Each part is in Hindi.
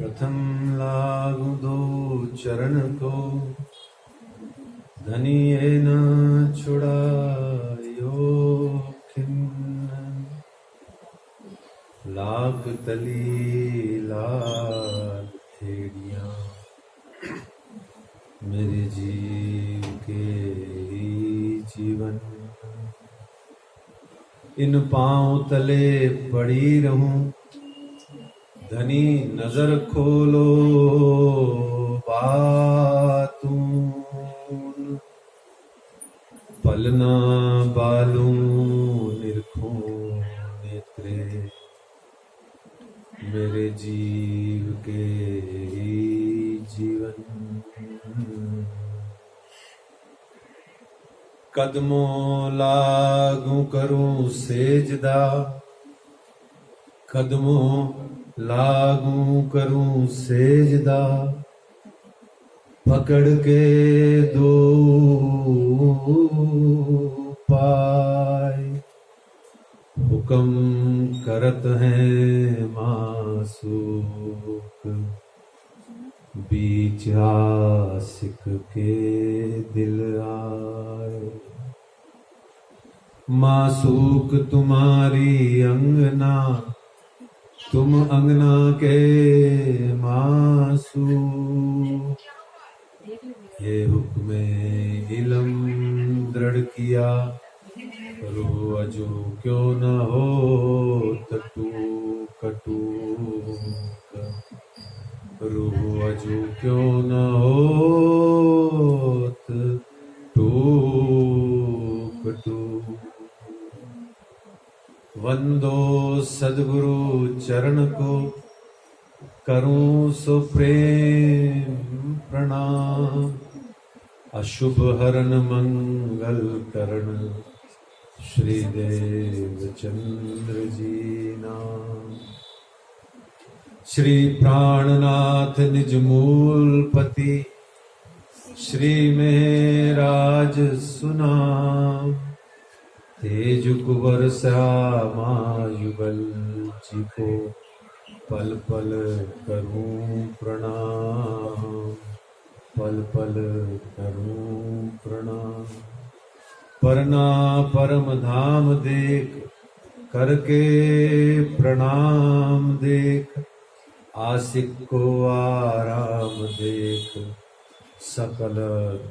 प्रथम लागू दो चरण को, धनिये न छुड़ायो खिन्न। लाख तली लाल खेड़िया, मेरे जीव के ही जीवन। इन पांव तले पड़ी रहूं, धनी नजर खोलो बातून। पलना बालूं निरखूं नेत्रे, मेरे जीव के ही जीवन। कदमों लागू करूं सेजदा, कदमों लागू करूं सेजदा। पकड़ के दो पाय, हुक्म करत हैं मासूक। बीच आशिक के दिल आए, मासूक तुम्हारी अंगना, तुम अंगना के मासूक। ये हुक्मे इलम दृढ़ किया, रो अजो क्यों न हो तटू कटूक। रो अजो क्यों न हो टूक टूक। वंदो सद्गुरु चरण को, करूं सो प्रेम प्रणाम। अशुभ हरण मंगल करण, श्री देव चंद्र जी नाम। श्री प्राणनाथ निज मूलपति, श्री में राज सुनाम। तेज कुंवर श्यामा युगल जी को, पल पल करूं प्रणाम। पल पल करूं प्रणाम। परना परम धाम देख, करके प्रणाम देख। आशिक को आराम देख, सकल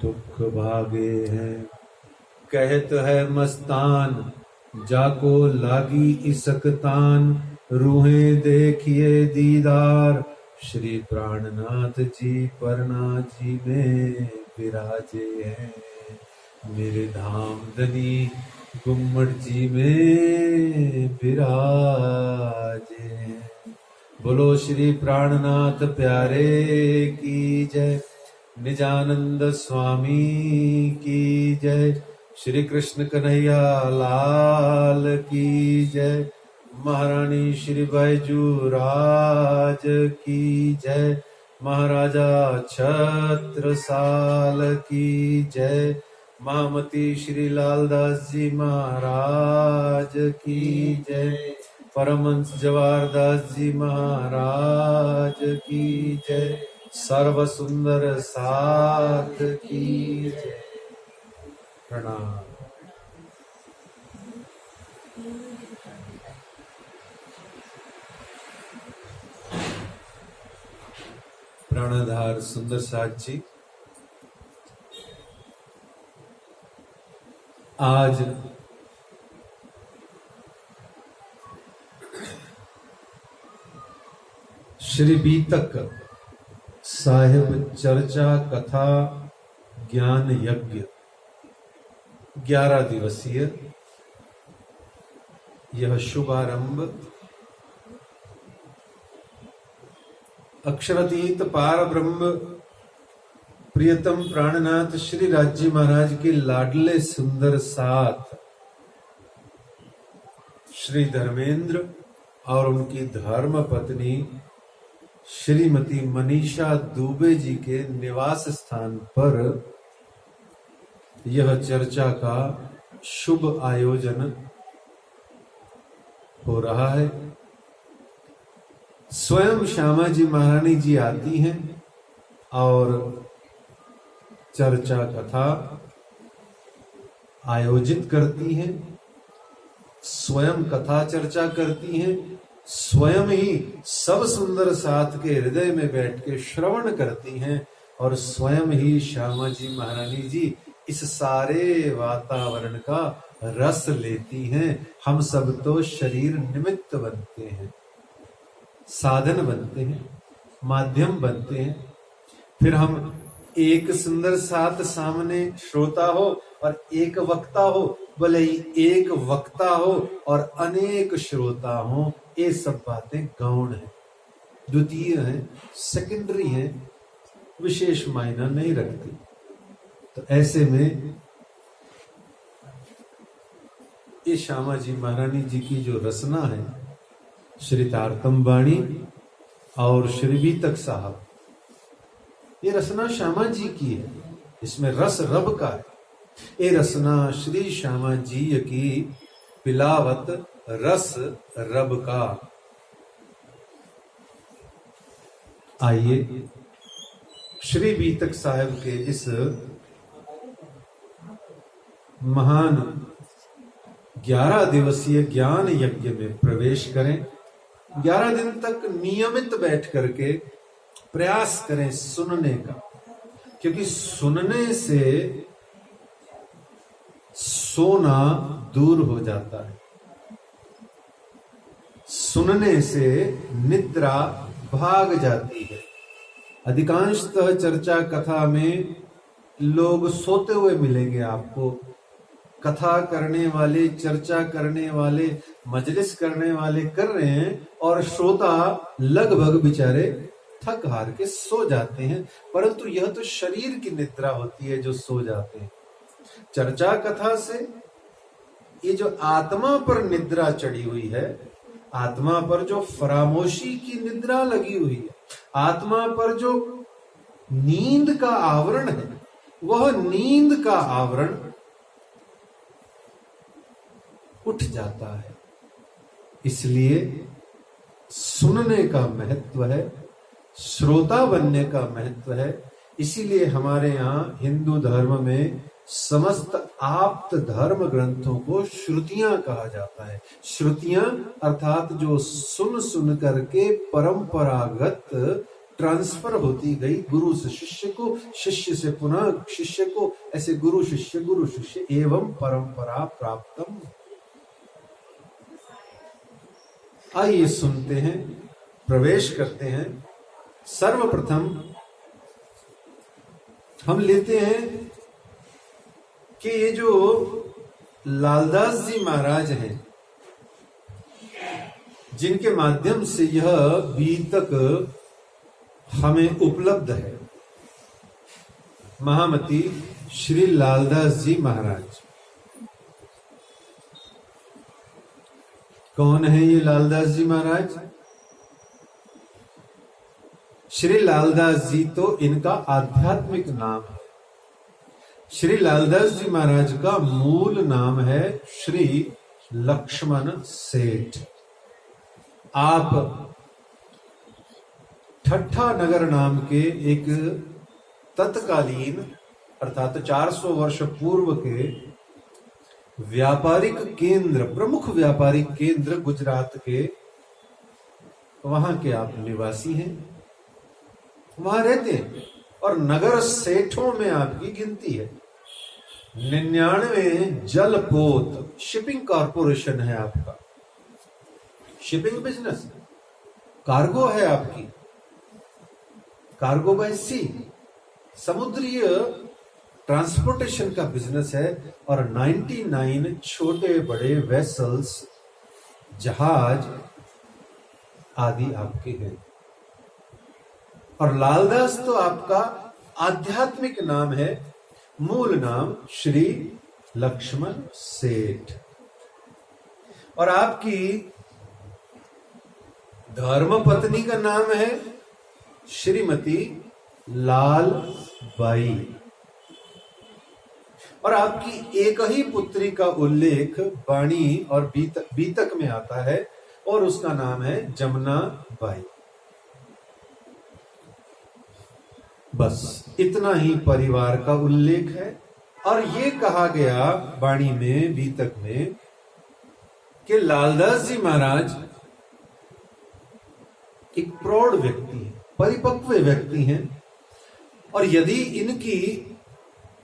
दुख भागे हैं। कहत है मस्तान, जाको लागी इसकतान। रूहें देखिए दीदार, श्री प्राणनाथ जी परना जी में विराजे हैं। मेरे धाम धनी गुम्मट जी में विराजे हैं। बोलो श्री प्राणनाथ प्यारे की जय, निजानंद स्वामी की जय। श्री कृष्ण कन्हैया लाल की जय। महारानी श्री बैजू राज की जय। महाराजा छत्रसाल की जय। महामती श्री लालदास जी महाराज की जय। परमहंस जवाहरदास जी महाराज की जय। सर्व सुंदर साथ की जय। प्रणाम। प्राणाधार सुंदर साथ जी, आज श्री बीतक साहिब चर्चा कथा ज्ञान यज्ञ 11 दिवसीय यह शुभारंभ अक्षरातीत पार ब्रह्म प्रियतम प्राणनाथ श्री राज्य महाराज के लाडले सुंदर साथ श्री धर्मेंद्र और उनकी धर्म पत्नी श्रीमती मनीषा दुबे जी के निवास स्थान पर यह चर्चा का शुभ आयोजन हो रहा है। स्वयं श्यामा जी महारानी जी आती हैं और चर्चा कथा आयोजित करती हैं, स्वयं कथा चर्चा करती हैं, स्वयं ही सब सुंदर साथ के हृदय में बैठ के श्रवण करती हैं और स्वयं ही श्यामा जी महारानी जी इस सारे वातावरण का रस लेती हैं। हम सब तो शरीर निमित्त बनते हैं, साधन बनते हैं, माध्यम बनते हैं। फिर हम एक सुंदर साथ सामने श्रोता हो और एक वक्ता हो, भले ही एक वक्ता हो और अनेक श्रोता हो, ये सब बातें गौण है, द्वितीय है, सेकेंडरी है, विशेष मायना नहीं रखती। तो ऐसे में ये श्यामा जी महारानी जी की जो रचना है, श्री तारतम बाणी और श्री बीतक साहब, ये रचना श्यामा जी की है, इसमें रस रब का है। ये रचना श्री श्यामा जी की पिलावत रस रब का। आइए श्री बीतक साहब के इस महान 11 दिवसीय ज्ञान यज्ञ में प्रवेश करें। 11 दिन तक नियमित बैठ करके प्रयास करें सुनने का, क्योंकि सुनने से सोना दूर हो जाता है, सुनने से निद्रा भाग जाती है। अधिकांशतः चर्चा कथा में लोग सोते हुए मिलेंगे आपको। कथा करने वाले, चर्चा करने वाले, मजलिस करने वाले कर रहे हैं और श्रोता लगभग बेचारे थक हार के सो जाते हैं, परंतु यह तो शरीर की निद्रा होती है जो सो जाते हैं। चर्चा कथा से ये जो आत्मा पर निद्रा चढ़ी हुई है, आत्मा पर जो फरामोशी की निद्रा लगी हुई है, आत्मा पर जो नींद का आवरण है, वह नींद का आवरण उठ जाता है। इसलिए सुनने का महत्व है, श्रोता बनने का महत्व है। इसीलिए हमारे यहाँ हिंदू धर्म में समस्त आप्त धर्म ग्रंथों को श्रुतियां कहा जाता है। श्रुतियां अर्थात जो सुन सुन करके परंपरागत ट्रांसफर होती गई, गुरु से शिष्य को, शिष्य से पुनः शिष्य को, ऐसे गुरु शिष्य एवं परंपरा प्राप्तम। आइए सुनते हैं, प्रवेश करते हैं। सर्वप्रथम हम लेते हैं कि ये जो लालदास जी महाराज हैं, जिनके माध्यम से यह बीतक हमें उपलब्ध है, महामती श्री लालदास जी महाराज। कौन है ये लालदास जी महाराज? श्री लालदास जी तो इनका आध्यात्मिक नाम है। श्री लालदास जी महाराज का मूल नाम है श्री लक्ष्मण सेठ। आप ठट्ठा नगर नाम के एक तत्कालीन अर्थात 400 वर्ष पूर्व के व्यापारिक केंद्र, प्रमुख व्यापारिक केंद्र गुजरात के, वहां के आप निवासी हैं, वहां रहते हैं और नगर सेठों में आपकी गिनती है। 99 जलपोत शिपिंग कॉरपोरेशन है आपका, शिपिंग बिजनेस, कार्गो है आपकी, कार्गो बाय सी, समुद्रीय ट्रांसपोर्टेशन का बिजनेस है। और 99 छोटे बड़े वेसल्स, जहाज आदि आपके हैं। और लालदास तो आपका आध्यात्मिक नाम है, मूल नाम श्री लक्ष्मण सेठ। और आपकी धर्मपत्नी का नाम है श्रीमती लाल बाई। और आपकी एक ही पुत्री का उल्लेख बाणी और बीतक में आता है और उसका नाम है जमुना बाई। बस इतना ही परिवार का उल्लेख है। और ये कहा गया वाणी में, बीतक में, कि लालदास जी महाराज एक प्रौढ़ व्यक्ति है, परिपक्व व्यक्ति हैं, और यदि इनकी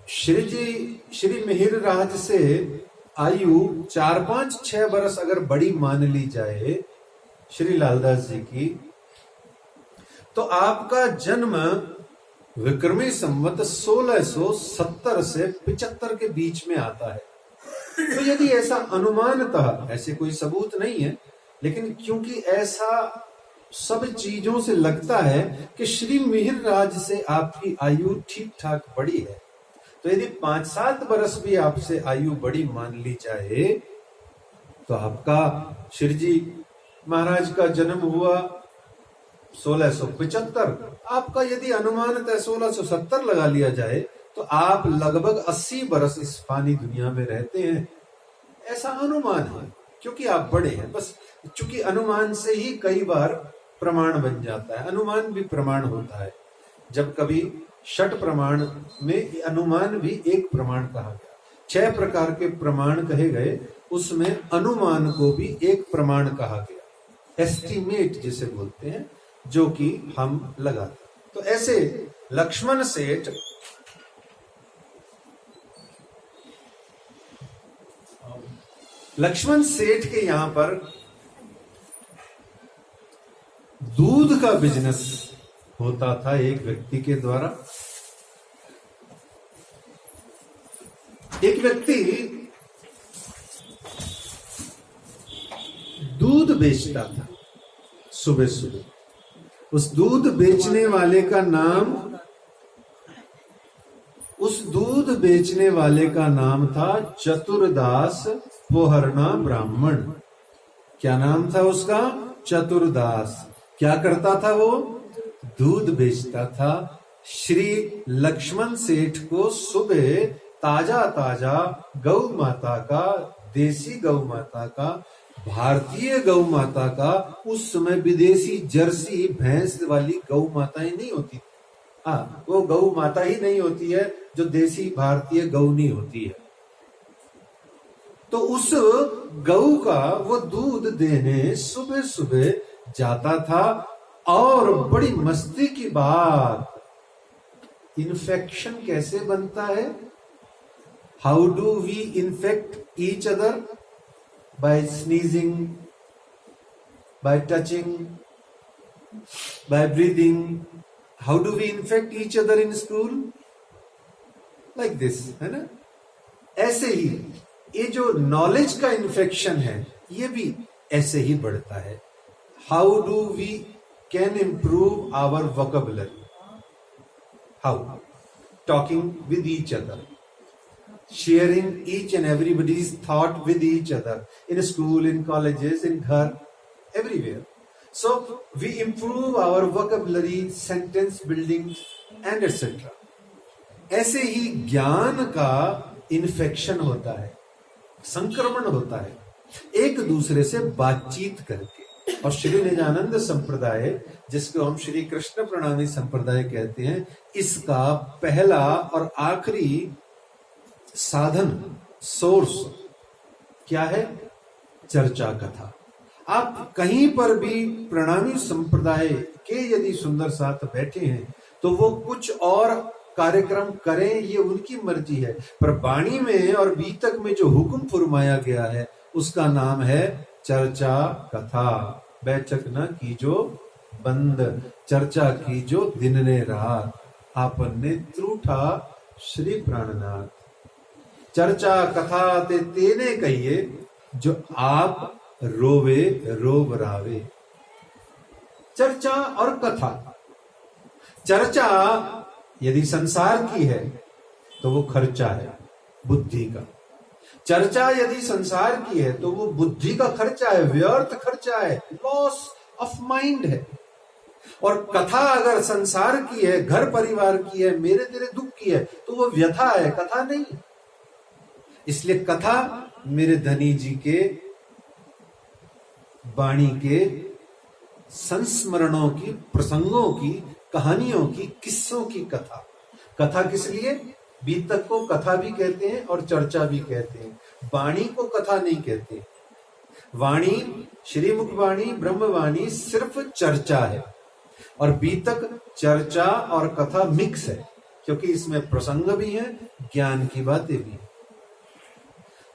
श्री मिहिर राज से आयु 4-5-6 बरस अगर बड़ी मान ली जाए श्री लालदास जी की, तो आपका जन्म विक्रमी संवत 1670 से 75 के बीच में आता है। तो यदि ऐसा अनुमानतः, ऐसे कोई सबूत नहीं है, लेकिन क्योंकि ऐसा सब चीजों से लगता है कि श्री मिहिर राज से आपकी आयु ठीक ठाक बड़ी है, तो यदि 5-7 बरस भी आपसे आयु बड़ी मान ली जाए, तो आपका श्री जी महाराज का जन्म हुआ 1675, आपका यदि अनुमानतः 1670 लगा लिया जाए, तो आप लगभग 80 बरस इस फानी दुनिया में रहते हैं, ऐसा अनुमान है, क्योंकि आप बड़े हैं। बस चूंकि अनुमान से ही कई बार प्रमाण बन जाता है, अनुमान भी प्रमाण होता है। जब कभी षट प्रमाण में अनुमान भी एक प्रमाण कहा गया, 6 प्रकार के प्रमाण कहे गए, उसमें अनुमान को भी एक प्रमाण कहा गया, एस्टिमेट जिसे बोलते हैं, जो कि हम लगाते। तो ऐसे लक्ष्मण सेठ के यहां पर दूध का बिजनेस होता था एक व्यक्ति के द्वारा। एक व्यक्ति दूध बेचता था सुबह सुबह। उस दूध बेचने वाले का नाम था चतुरदास पोहरना ब्राह्मण। क्या नाम था उसका? चतुरदास। क्या करता था वो? दूध बेचता था। श्री लक्ष्मण सेठ को सुबह ताजा ताजा गौ माता का, देसी गौ माता का, भारतीय गौ माता का, उस समय विदेशी जर्सी भैंस वाली गौ माताएं नहीं होती, हाँ, वो गौ माता ही नहीं होती है जो देसी भारतीय गौनी होती है। तो उस गौ का वो दूध देने सुबह सुबह जाता था। और बड़ी मस्ती की बात, इन्फेक्शन कैसे बनता है? How do we infect each other? By sneezing, by touching, by breathing. How do we infect each other in school? Like this, है ना? ऐसे ही ये जो नॉलेज का इन्फेक्शन है, ये भी ऐसे ही बढ़ता है। How do we can improve our vocabulary? How? Talking with each other, sharing each and everybody's thought with each other, in school, in colleges, in ghar, everywhere. So we improve our vocabulary, sentence building and etc. ऐसे ही ज्ञान का इन्फेक्शन होता है, संक्रमण होता है, एक दूसरे से बातचीत करके। और श्री निजानंद संप्रदाय, जिसको हम श्री कृष्ण प्रणामी संप्रदाय कहते हैं, इसका पहला और आखिरी साधन, सोर्स क्या है? चर्चा कथा। आप कहीं पर भी प्रणामी संप्रदाय के यदि सुंदर साथ बैठे हैं, तो वो कुछ और कार्यक्रम करें, ये उनकी मर्जी है, पर वाणी में और बीतक में जो हुक्म फरमाया गया है, उसका नाम है चर्चा कथा। बैठक न कीजो बंद, चर्चा कीजो दिन ने रात, आपन ने त्रूठा श्री प्राणनाथ। चर्चा कथा ते तेने कहिए, जो आप रोवे रोब रावे। चर्चा और कथा। चर्चा यदि संसार की है तो वो खर्चा है बुद्धि का। चर्चा यदि संसार की है तो वो बुद्धि का खर्चा है, व्यर्थ खर्चा है, लॉस ऑफ माइंड है। और कथा अगर संसार की है, घर परिवार की है, मेरे तेरे दुख की है, तो वो व्यथा है, कथा नहीं। इसलिए कथा मेरे धनी जी के वाणी के संस्मरणों की, प्रसंगों की कहानियों की, किस्सों की कथा। कथा किस लिए? बीतक को कथा भी कहते हैं और चर्चा भी कहते हैं। वाणी को कथा नहीं कहते। वाणी, श्रीमुख वाणी, ब्रह्मवाणी सिर्फ चर्चा है, और बीतक चर्चा और कथा मिक्स है, क्योंकि इसमें प्रसंग भी है, ज्ञान की बातें भी है।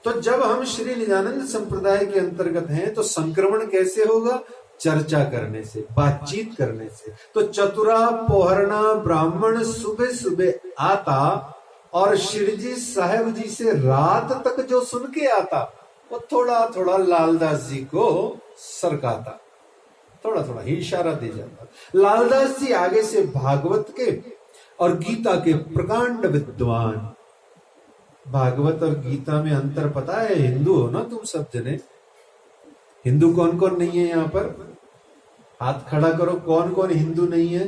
तो जब हम श्री निजानंद संप्रदाय के अंतर्गत हैं तो संक्रमण कैसे होगा? चर्चा करने से, बातचीत करने से। तो चतुरा पोहरना ब्राह्मण सुबह सुबह आता और श्री जी साहेब जी से रात तक जो सुन के आता, वो थोड़ा थोड़ा लालदास जी को सरकाता, थोड़ा थोड़ा ही इशारा दे जाता। लालदास जी आगे से भागवत के और गीता के प्रकांड विद्वान। भागवत और गीता में अंतर पता है? हिंदू हो ना तुम सब जने? हिंदू कौन कौन नहीं है यहां पर? हाथ खड़ा करो, कौन कौन हिंदू नहीं है?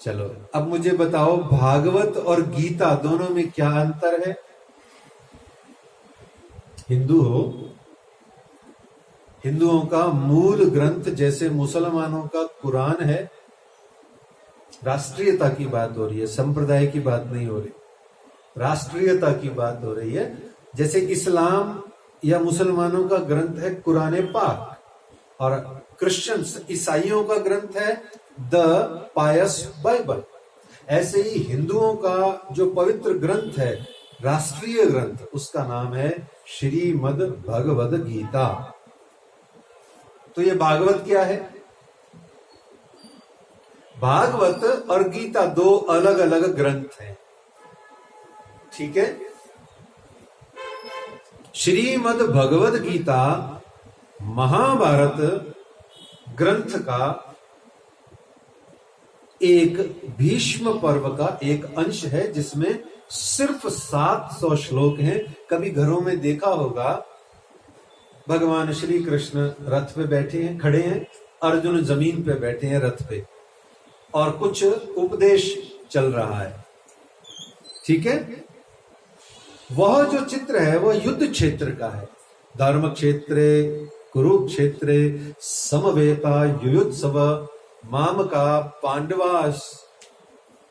चलो अब मुझे बताओ, भागवत और गीता दोनों में क्या अंतर है? हिंदू हो, हिंदुओं का मूल ग्रंथ जैसे मुसलमानों का कुरान है। राष्ट्रीयता की बात हो रही है, संप्रदाय की बात नहीं हो रही, राष्ट्रीयता की बात हो रही है। जैसे इस्लाम या मुसलमानों का ग्रंथ है कुरान पाक, और क्रिश्चियंस, ईसाइयों का ग्रंथ है द पायस बाइबल। ऐसे ही हिंदुओं का जो पवित्र ग्रंथ है, राष्ट्रीय ग्रंथ, उसका नाम है श्रीमद् भगवद गीता। तो ये भागवत क्या है? भागवत और गीता दो अलग अलग ग्रंथ हैं, ठीक है? श्रीमद् भगवद गीता महाभारत ग्रंथ का एक भीष्म पर्व का एक अंश है, जिसमें सिर्फ 700 श्लोक हैं। कभी घरों में देखा होगा, भगवान श्री कृष्ण रथ पे बैठे हैं, खड़े हैं, अर्जुन जमीन पे बैठे हैं रथ पे, और कुछ उपदेश चल रहा है, ठीक है? वह जो चित्र है वह युद्ध क्षेत्र का है। धर्म क्षेत्रे कुरुक्षेत्रे समवेता युयुत्सव माम का पांडवास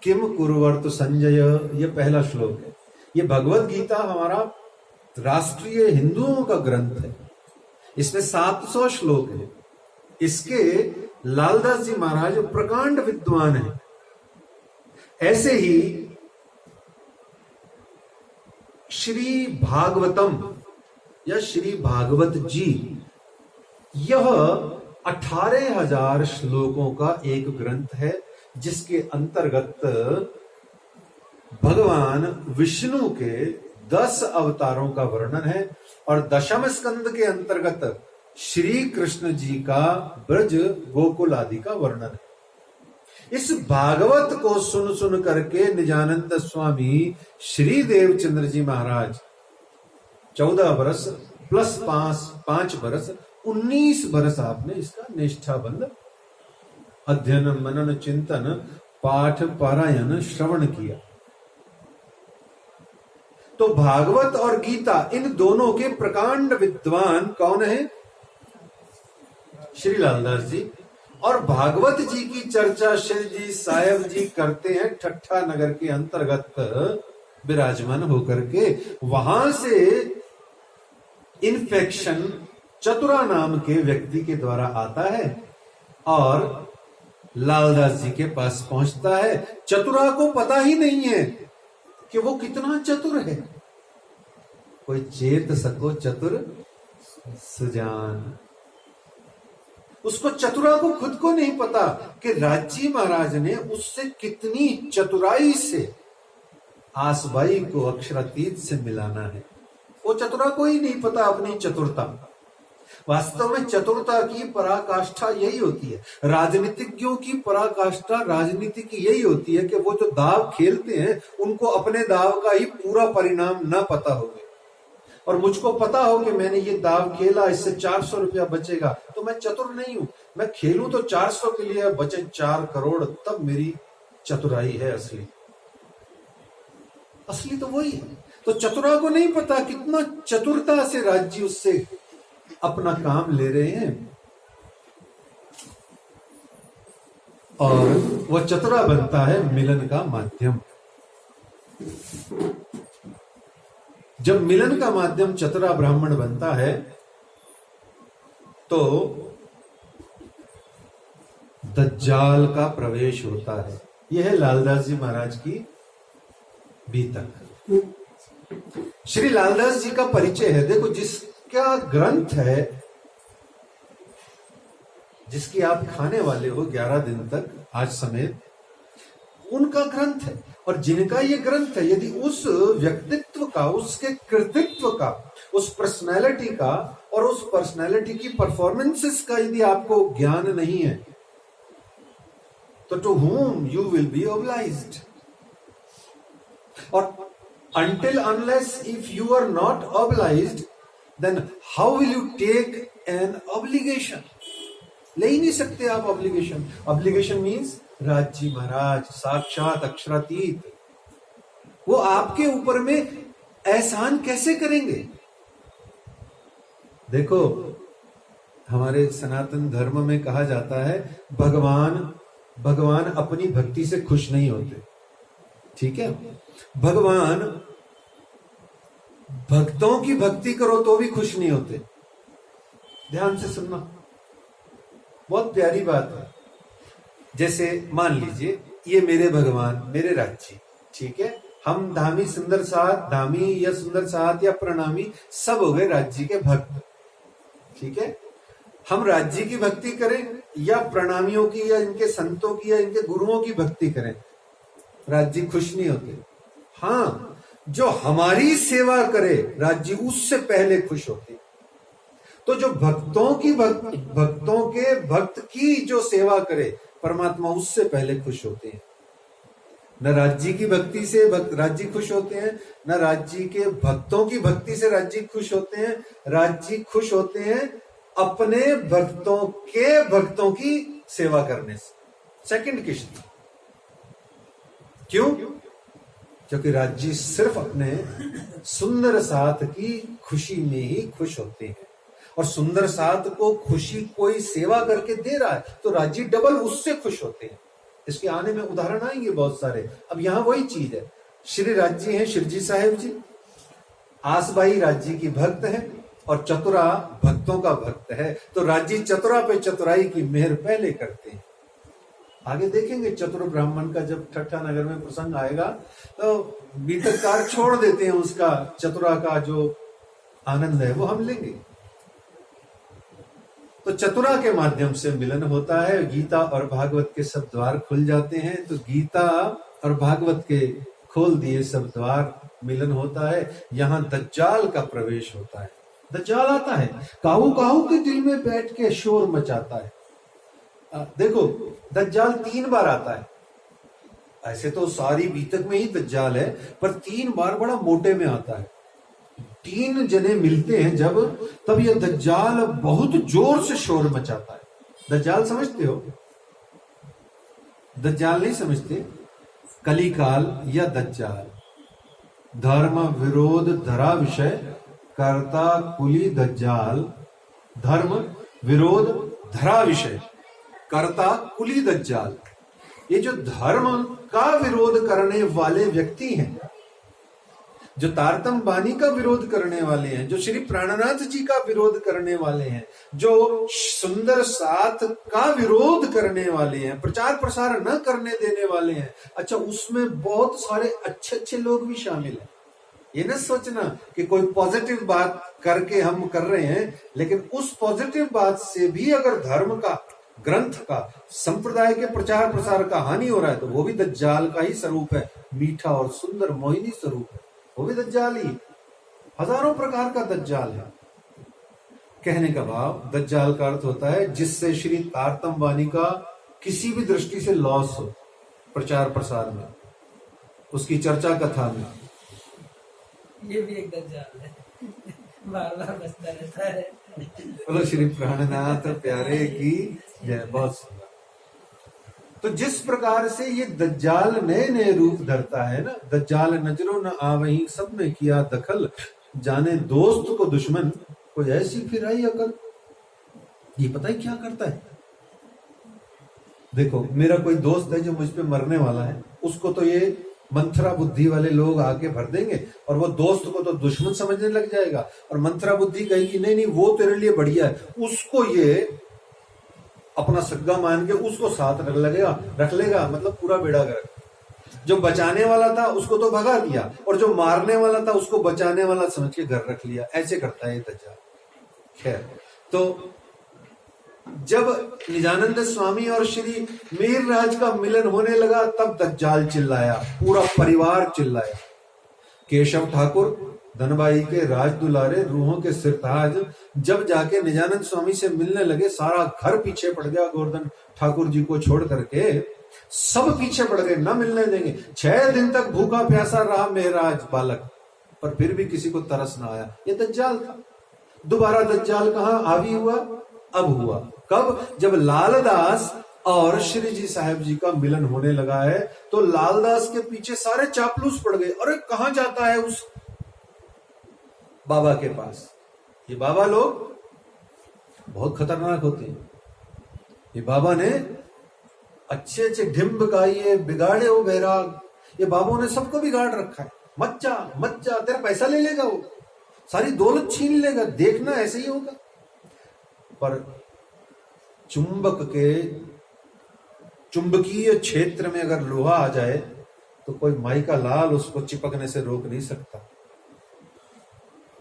किम कुरुवर्त संजय, ये पहला श्लोक है। ये भगवत गीता हमारा राष्ट्रीय हिंदुओं का ग्रंथ है। इसमें 700 श्लोक है। इसके लालदास जी महाराज प्रकांड विद्वान हैं। ऐसे ही श्री भागवतम या श्री भागवत जी, यह 18,000 श्लोकों का एक ग्रंथ है, जिसके अंतर्गत भगवान विष्णु के 10 अवतारों का वर्णन है, और दशम स्कंद के अंतर्गत श्री कृष्ण जी का ब्रज गोकुल आदि का वर्णन है। इस भागवत को सुन सुन करके निजानंद स्वामी श्री देवचंद्र जी महाराज 14 बरस प्लस 5 बरस 19 बरस आपने इसका निष्ठाबंध अध्ययन मनन चिंतन पाठ पारायण श्रवण किया। तो भागवत और गीता, इन दोनों के प्रकांड विद्वान कौन है? श्री लालदास जी। और भागवत जी की चर्चा श्री जी साहेब जी करते हैं ठट्ठा नगर के अंतर्गत विराजमान होकर के। वहां से इन्फेक्शन चतुरा नाम के व्यक्ति के द्वारा आता है और लालदास जी के पास पहुंचता है। चतुरा को पता ही नहीं है कि वो कितना चतुर है। कोई चेत सको चतुर सुजान, उसको चतुरा को खुद को नहीं पता कि राजी महाराज ने उससे कितनी चतुराई से आसबाई को अक्षरातीत से मिलाना है। वो चतुरा को ही नहीं पता अपनी चतुरता। वास्तव में चतुरता की पराकाष्ठा यही होती है। राजनीतिज्ञों की पराकाष्ठा राजनीति की यही होती है कि वो जो दाव खेलते हैं उनको अपने दाव का ही पूरा परिणाम न पता हो। और मुझको पता हो कि मैंने ये दाव खेला, इससे 400 रुपया बचेगा, तो मैं चतुर नहीं हूं। मैं खेलूं तो 400 के लिए, बचे 4 करोड़, तब मेरी चतुराई है असली। असली तो वही है। तो चतुरा को नहीं पता कितना चतुरता से राज्य उससे अपना काम ले रहे हैं। और वह चतुरा बनता है मिलन का माध्यम। जब मिलन का माध्यम चतुरा ब्राह्मण बनता है तो दज्जाल का प्रवेश होता है। यह है लालदास जी महाराज की बीतक। श्री लालदास जी का परिचय है। देखो, जिसका ग्रंथ है, जिसकी आप खाने वाले हो 11 दिन तक आज समेत, उनका ग्रंथ है। और जिनका ये ग्रंथ है, यदि उस व्यक्तित्व का, उसके कृतित्व का, उस पर्सनैलिटी का और उस पर्सनैलिटी की परफॉर्मेंसेस का यदि आपको ज्ञान नहीं है, तो to whom you will be obliged? और until unless if you are not obliged, then how will you take an obligation? ले ही नहीं सकते आप ऑब्लिगेशन। ऑब्लिगेशन मीन्स राज्य महाराज साक्षात अक्षरातीत, वो आपके ऊपर में एहसान कैसे करेंगे? देखो, हमारे सनातन धर्म में कहा जाता है भगवान अपनी भक्ति से खुश नहीं होते। ठीक है, भगवान भक्तों की भक्ति करो तो भी खुश नहीं होते। ध्यान से सुनना, बहुत प्यारी बात है। जैसे मान लीजिए ये मेरे भगवान, मेरे राज्य, ठीक है, हम धामी सुंदर साथ, धामी या सुंदर साथ या प्रणामी सब हो गए राज्य के भक्त। ठीक है, हम राज्य की भक्ति करें या प्रणामियों की या इनके संतों की या इनके गुरुओं की भक्ति करें, राज्य खुश नहीं होते। हाँ, जो हमारी सेवा करे राज्य उससे पहले खुश होते। तो जो भक्तों के भक्त की जो सेवा करे परमात्मा, उससे पहले खुश होते हैं। न राज्य की भक्ति से राज्य खुश होते हैं, न राज्य के भक्तों की भक्ति से राज्य खुश होते हैं। राज्य खुश होते हैं अपने भक्तों की सेवा करने से। सेकंड किश्ती। क्यों? क्योंकि राज्य सिर्फ अपने सुंदर साथ की खुशी में ही खुश होते हैं, और सुंदर साथ को खुशी कोई सेवा करके दे रहा है तो राज्य डबल उससे खुश होते हैं। इसके आने में उदाहरण आएंगे बहुत सारे। अब यहां वही चीज है। श्री राज्य हैं शिरजी साहेब जी, आसबाई राज्य की भक्त है और चतुरा भक्तों का भक्त है, तो राज्य चतुरा पे चतुराई की मेहर पहले करते हैं। आगे देखेंगे चतुर ब्राह्मण का जब ठट्ठा नगर में प्रसंग आएगा तो बीतकार छोड़ देते हैं, उसका चतुरा का जो आनंद है वो हम लेंगे। तो चतुरा के माध्यम से मिलन होता है, गीता और भागवत के सब द्वार खुल जाते हैं। तो गीता और भागवत के खोल दिए सब द्वार, मिलन होता है। यहां दज्जाल का प्रवेश होता है। दज्जाल आता है, काहू काहू के दिल में बैठ के शोर मचाता है। देखो, दज्जाल 3 बार आता है। ऐसे तो सारी बीतक में ही दज्जाल है, पर 3 बार बड़ा मोटे में आता है। 3 जने मिलते हैं जब, तब यह दज्जाल बहुत जोर से शोर मचाता है। दज्जाल समझते हो? दज्जाल नहीं समझते? कलिकाल या दज्जाल, धर्म विरोध धरा विषय कर्ता कुली दज्जाल। धर्म विरोध धरा विषय कर्ता कुली दज्जाल। ये जो धर्म का विरोध करने वाले व्यक्ति हैं, जो तारतम बानी का विरोध करने वाले हैं, जो श्री प्राणनाथ जी का विरोध करने वाले हैं, जो सुंदर साथ का विरोध करने वाले हैं, प्रचार प्रसार न करने देने वाले हैं। अच्छा, उसमें बहुत सारे अच्छे अच्छे लोग भी शामिल हैं। ये न सोचना कि कोई पॉजिटिव बात करके हम कर रहे हैं, लेकिन उस पॉजिटिव बात से भी अगर धर्म का, ग्रंथ का, संप्रदाय के प्रचार प्रसार का हानि हो रहा है तो वो भी दज्जाल का ही स्वरूप है। मीठा और सुंदर मोहिनी स्वरूप है, वो भी दज्जाल ही। हजारों प्रकार का दज्जाल है। कहने का भाव, दज्जाल का अर्थ होता है जिससे श्री तारतम बानी का किसी भी दृष्टि से लॉस हो, प्रचार प्रसार में, उसकी चर्चा कथा में। ये भी एक दज्जाल है, बार बार बसता रहता है। बोलो श्री प्राणनाथ प्यारे की जय। बहुत सुंदर। तो जिस प्रकार से ये दज्जाल नए नए रूप धरता है ना, दज्जाल नजरों न आवहीं सब में किया दखल, जाने दोस्त को दुश्मन कोई ऐसी फिराई अकल। ये पता है क्या करता है? देखो, मेरा कोई दोस्त है जो मुझ पे मरने वाला है, उसको तो ये मंथरा बुद्धि वाले लोग आके भर देंगे, और वो दोस्त को तो दुश्मन समझने लग जाएगा, और मंथरा बुद्धि कहेगी नहीं नहीं वो तेरे लिए बढ़िया है, उसको ये अपना सग्गा मान के उसको साथ रख लेगा, मतलब पूरा बेड़ा गर्क। जो बचाने वाला था उसको तो भगा दिया, और जो मारने वाला था उसको बचाने वाला समझ के घर रख लिया। ऐसे करता है दज्जाल। खैर, तो जब निजानंद स्वामी और श्री मीर राज का मिलन होने लगा, तब दज्जाल चिल्लाया, पूरा परिवार चिल्लाया। केशव ठाकुर, धनबाई के राज दुलारे, रूहों के सिरताज, जब जाके निजानंद स्वामी से मिलने लगे, सारा घर पीछे पड़ गया। गोवर्धन ठाकुर जी को छोड़ करके सब पीछे पड़ गए, न मिलने देंगे। 6 दिन तक भूखा प्यासा रहा मेहराज बालक, पर फिर भी किसी को तरस ना आया। ये दज्जाल था। दोबारा दज्जाल कहां हावी हुआ? अब हुआ। कब? जब लालदास और श्री जी साहब जी का मिलन होने लगा है, तो लालदास के पीछे सारे चापलूस पड़ गए। अरे कहां जाता है उस बाबा के पास? ये बाबा लोग बहुत खतरनाक होते हैं। ये बाबा ने अच्छे अच्छे ढिम्ब गाइए, बिगाड़े हो बैराग। ये बाबों ने सबको बिगाड़ रखा है। मत जा, तेरा पैसा ले लेगा, वो सारी दौलत छीन लेगा, देखना ऐसे ही होगा। पर चुंबक के चुंबकीय क्षेत्र में अगर लोहा आ जाए तो कोई माई का लाल उसको चिपकने से रोक नहीं सकता।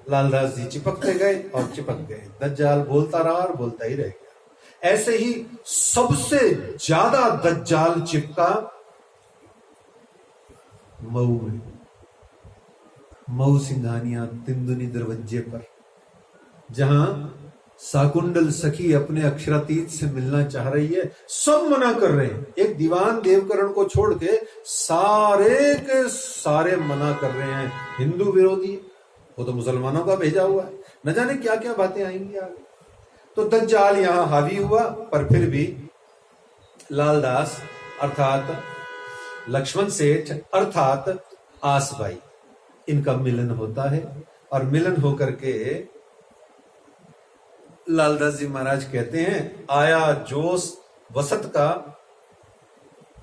लालदास जी चिपकते गए और चिपक गए। दज्जाल बोलता रहा और बोलता ही रह गया। ऐसे ही सबसे ज्यादा दज्जाल चिपका मऊ में। मऊ सिंघानिया तिंदुनी दरवाजे पर, जहां साकुंडल सखी अपने अक्षरातीत से मिलना चाह रही है, सब मना कर रहे हैं। एक दीवान देवकरण को छोड़ के सारे के सारे मना कर रहे हैं। हिंदू विरोधी, वो तो मुसलमानों का भेजा हुआ है, न जाने क्या क्या बातें आएंगी आगे। तो दज्जाल यहां हावी हुआ, पर फिर भी लालदास अर्थात लक्ष्मण सेठ अर्थात आसबाई, इनका मिलन होता है। और मिलन होकर के लालदास जी महाराज कहते हैं, आया जोश वसत का,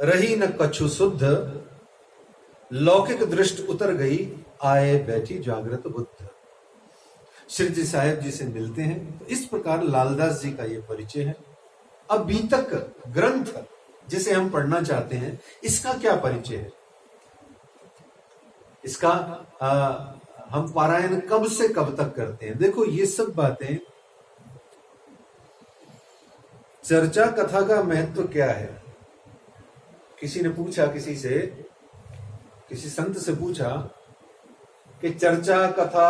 रही न कछु शुद्ध, लौकिक दृष्टि उतर गई, आए बैठी जागृत बुद्ध। श्री जी साहेब जी से मिलते हैं। तो इस प्रकार लालदास जी का ये परिचय है। अब बीतक ग्रंथ जिसे हम पढ़ना चाहते हैं, इसका क्या परिचय है? इसका हम पारायण कब से कब तक करते हैं? देखो, ये सब बातें, चर्चा कथा का महत्व क्या है? किसी ने पूछा, किसी संत से पूछा कि चर्चा कथा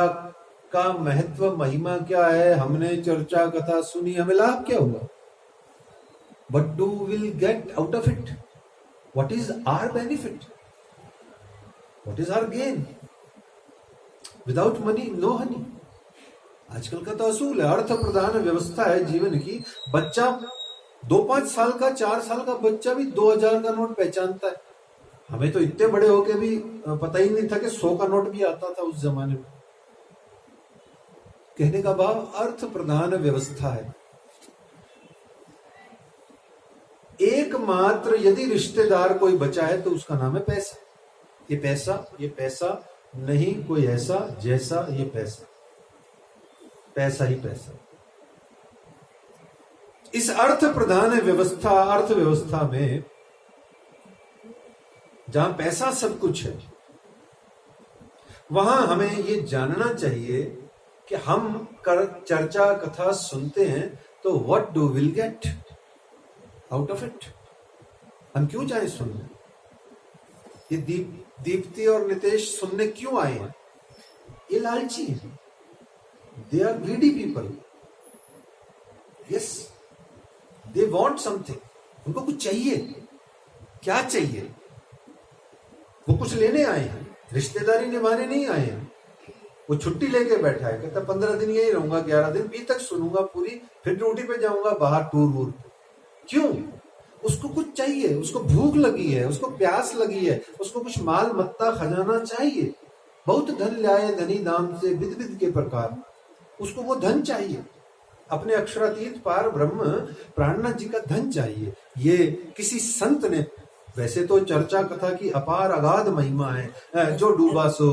का महत्व, महिमा क्या है? हमने चर्चा कथा सुनी, हमें लाभ क्या हुआ? What do we'll get out of it? What is our benefit? What is our gain? Without money, no honey. आजकल का तो असूल है, अर्थ प्रधान व्यवस्था है जीवन की। बच्चा 2-5 साल का, 4 साल का बच्चा भी 2000 का नोट पहचानता है। हमें तो इतने बड़े होके भी पता ही नहीं था कि 100 का नोट भी आता था उस जमाने में। कहने का भाव अर्थ प्रधान व्यवस्था है। एकमात्र यदि रिश्तेदार कोई बचा है तो उसका नाम है पैसा। ये पैसा नहीं कोई ऐसा जैसा ये पैसा ही पैसा। इस अर्थ प्रधान अर्थव्यवस्था में जहां पैसा सब कुछ है, वहां हमें ये जानना चाहिए कि हम चर्चा कथा सुनते हैं तो what do will get out of it. हम क्यों जाए सुनने? ये दीप्ति और नितेश सुनने क्यों आए हैं? ये लालची है। They are greedy people. Yes, they want something. उनको कुछ चाहिए। क्या चाहिए? वो कुछ लेने आए हैं, रिश्तेदारी निभाने नहीं आए हैं। वो छुट्टी लेके बैठा है, कहता 15 दिन यही रहूंगा, 11 दिन बी तक सुनूंगा पूरी, फिर ड्यूटी पे जाऊंगा बाहर टूर वूर। क्यों? उसको कुछ चाहिए, उसको भूख लगी है, उसको प्यास लगी है, उसको कुछ माल मत्ता खजाना चाहिए। बहुत धन लाए धनी दाम से विद विद के प्रकार, उसको वो धन चाहिए। अपने अक्षरातीत पार ब्रह्म प्राणनाथ जी का धन चाहिए। ये किसी संत ने, वैसे तो चर्चा कथा की अपार अगाध महिमा है, जो डूबा सो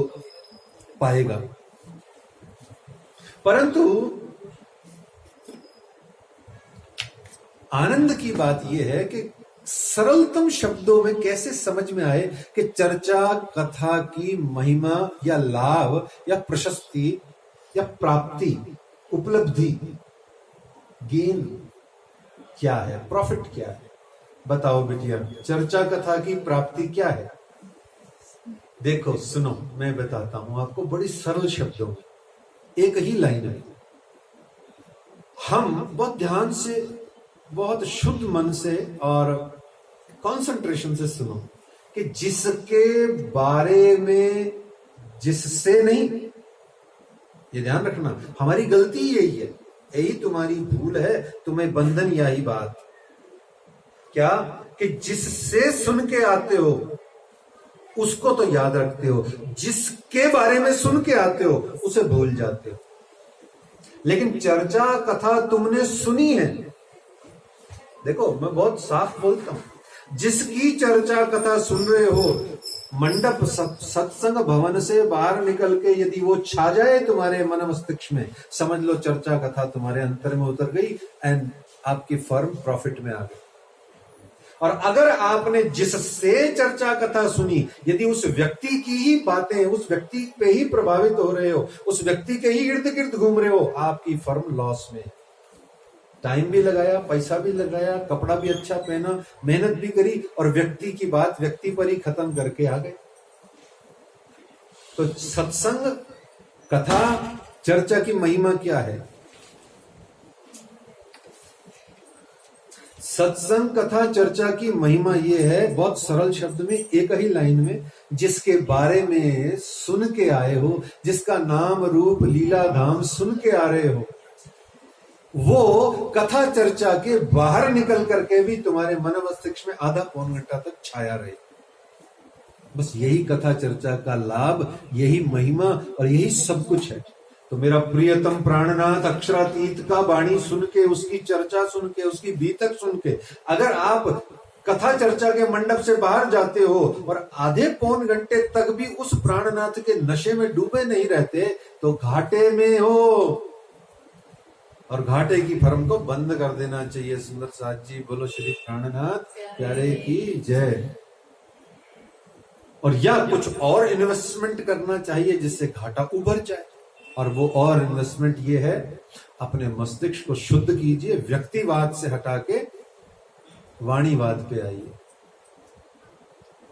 पाएगा, परंतु आनंद की बात यह है कि सरलतम शब्दों में कैसे समझ में आए कि चर्चा कथा की महिमा या लाभ या प्रशस्ति या प्राप्ति, उपलब्धि, गेन क्या है, प्रॉफिट क्या है। बताओ बेटिया, चर्चा कथा की प्राप्ति क्या है? देखो सुनो, मैं बताता हूं आपको बड़ी सरल शब्दों में, एक ही लाइन में। हम बहुत ध्यान से, बहुत शुद्ध मन से और कंसंट्रेशन से सुनो कि जिसके बारे में, जिससे नहीं, ये ध्यान रखना, हमारी गलती यही है, यही तुम्हारी भूल है, तुम्हें बंधन यही बात क्या कि जिससे सुन के आते हो उसको तो याद रखते हो, जिसके बारे में सुन के आते हो उसे भूल जाते हो। लेकिन चर्चा कथा तुमने सुनी है, देखो मैं बहुत साफ बोलता हूं, जिसकी चर्चा कथा सुन रहे हो, मंडप सत्संग भवन से बाहर निकल के यदि वो छा जाए तुम्हारे मन मस्तिष्क में, समझ लो चर्चा कथा तुम्हारे अंतर में उतर गई एंड आपकी फर्म प्रॉफिट में आ गई। और अगर आपने जिससे चर्चा कथा सुनी, यदि उस व्यक्ति की ही बातें, उस व्यक्ति पे ही प्रभावित हो रहे हो, उस व्यक्ति के ही इर्द गिर्द घूम रहे हो, आपकी फर्म लॉस में। टाइम भी लगाया, पैसा भी लगाया, कपड़ा भी अच्छा पहना, मेहनत भी करी और व्यक्ति की बात व्यक्ति पर ही खत्म करके आ गए। तो सत्संग कथा चर्चा की महिमा क्या है? सत्संग कथा चर्चा की महिमा यह है, बहुत सरल शब्द में, एक ही लाइन में, जिसके बारे में सुन के आए हो, जिसका नाम रूप लीला धाम सुन के आ रहे हो, वो कथा चर्चा के बाहर निकल करके भी तुम्हारे मन मस्तिष्क में आधा पौन घंटा तक छाया रहे। बस यही कथा चर्चा का लाभ, यही महिमा और यही सब कुछ है। तो मेरा प्रियतम प्राणनाथ अक्षरातीत का वाणी सुन के, उसकी चर्चा सुन के, उसकी बीतक सुन के, अगर आप कथा चर्चा के मंडप से बाहर जाते हो और आधे पौन घंटे तक भी उस प्राणनाथ के नशे में डूबे नहीं रहते, तो घाटे में हो। और घाटे की फर्म को बंद कर देना चाहिए। सुंदर साथ जी बोलो श्री प्राणनाथ प्यारे की जय। और या कुछ और इन्वेस्टमेंट करना चाहिए जिससे घाटा उभर जाए, और वो और इन्वेस्टमेंट ये है, अपने मस्तिष्क को शुद्ध कीजिए, व्यक्तिवाद से हटा के वाणीवाद पे आइए।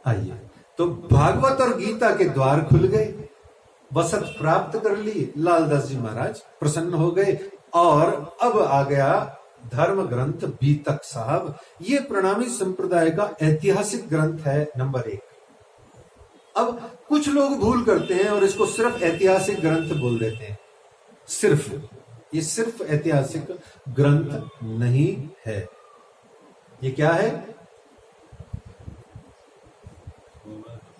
आइए तो भागवत और गीता के द्वार खुल गए, वसत प्राप्त कर ली, लालदास जी महाराज प्रसन्न हो गए। और अब आ गया धर्म ग्रंथ बीतक साहब। ये प्रणामी संप्रदाय का ऐतिहासिक ग्रंथ है नंबर 1। अब कुछ लोग भूल करते हैं और इसको सिर्फ ऐतिहासिक ग्रंथ बोल देते हैं। सिर्फ, ये सिर्फ ऐतिहासिक ग्रंथ नहीं है। ये क्या है?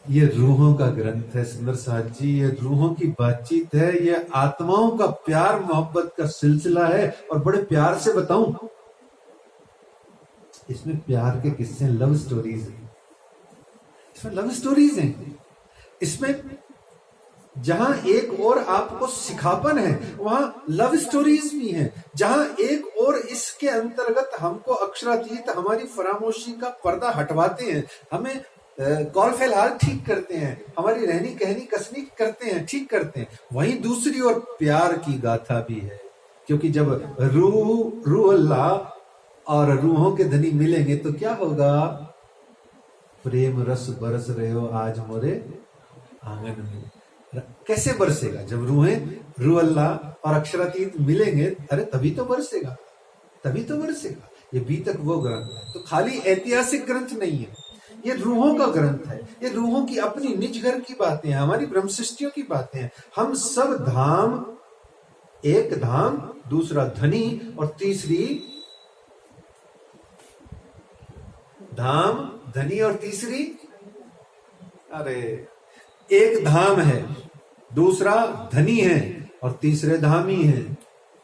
ये रूहों का ग्रंथ है सुंदर साथ जी। ये रूहों की बातचीत है, ये आत्माओं का प्यार मोहब्बत का सिलसिला है। और बड़े प्यार से बताऊं, इसमें प्यार के किस्से, लव स्टोरीज हैं। इसमें लव स्टोरीज हैं। इसमें जहां एक और आपको सिखापन है, वहां लव स्टोरीज भी हैं। जहां एक और इसके अंतर्गत हमको अक्षरातीत हमारी फरामोशी का पर्दा हटवाते हैं, हमें कॉल फिलहाल ठीक करते हैं, हमारी रहनी कहनी कसनी करते हैं, ठीक करते हैं। वहीं दूसरी ओर प्यार की गाथा भी है, क्योंकि जब रूह अल्लाह और रूहों के धनी मिलेंगे तो क्या होगा? प्रेम रस बरस रहे हो आज मोरे आंगन में। कैसे बरसेगा? जब रूह अल्लाह और अक्षरातीत मिलेंगे, अरे तभी तो बरसेगा, तभी तो बरसेगा। ये बीतक वो ग्रंथ है। तो खाली ऐतिहासिक ग्रंथ नहीं है, ये रूहों का ग्रंथ है। ये रूहों की अपनी निज घर की बातें हैं, हमारी ब्रह्म सृष्टियों की बातें हैं। हम सब धाम, एक धाम, दूसरा धनी और तीसरी धाम, धनी और तीसरी, अरे एक धाम है, दूसरा धनी है और तीसरे धामी है।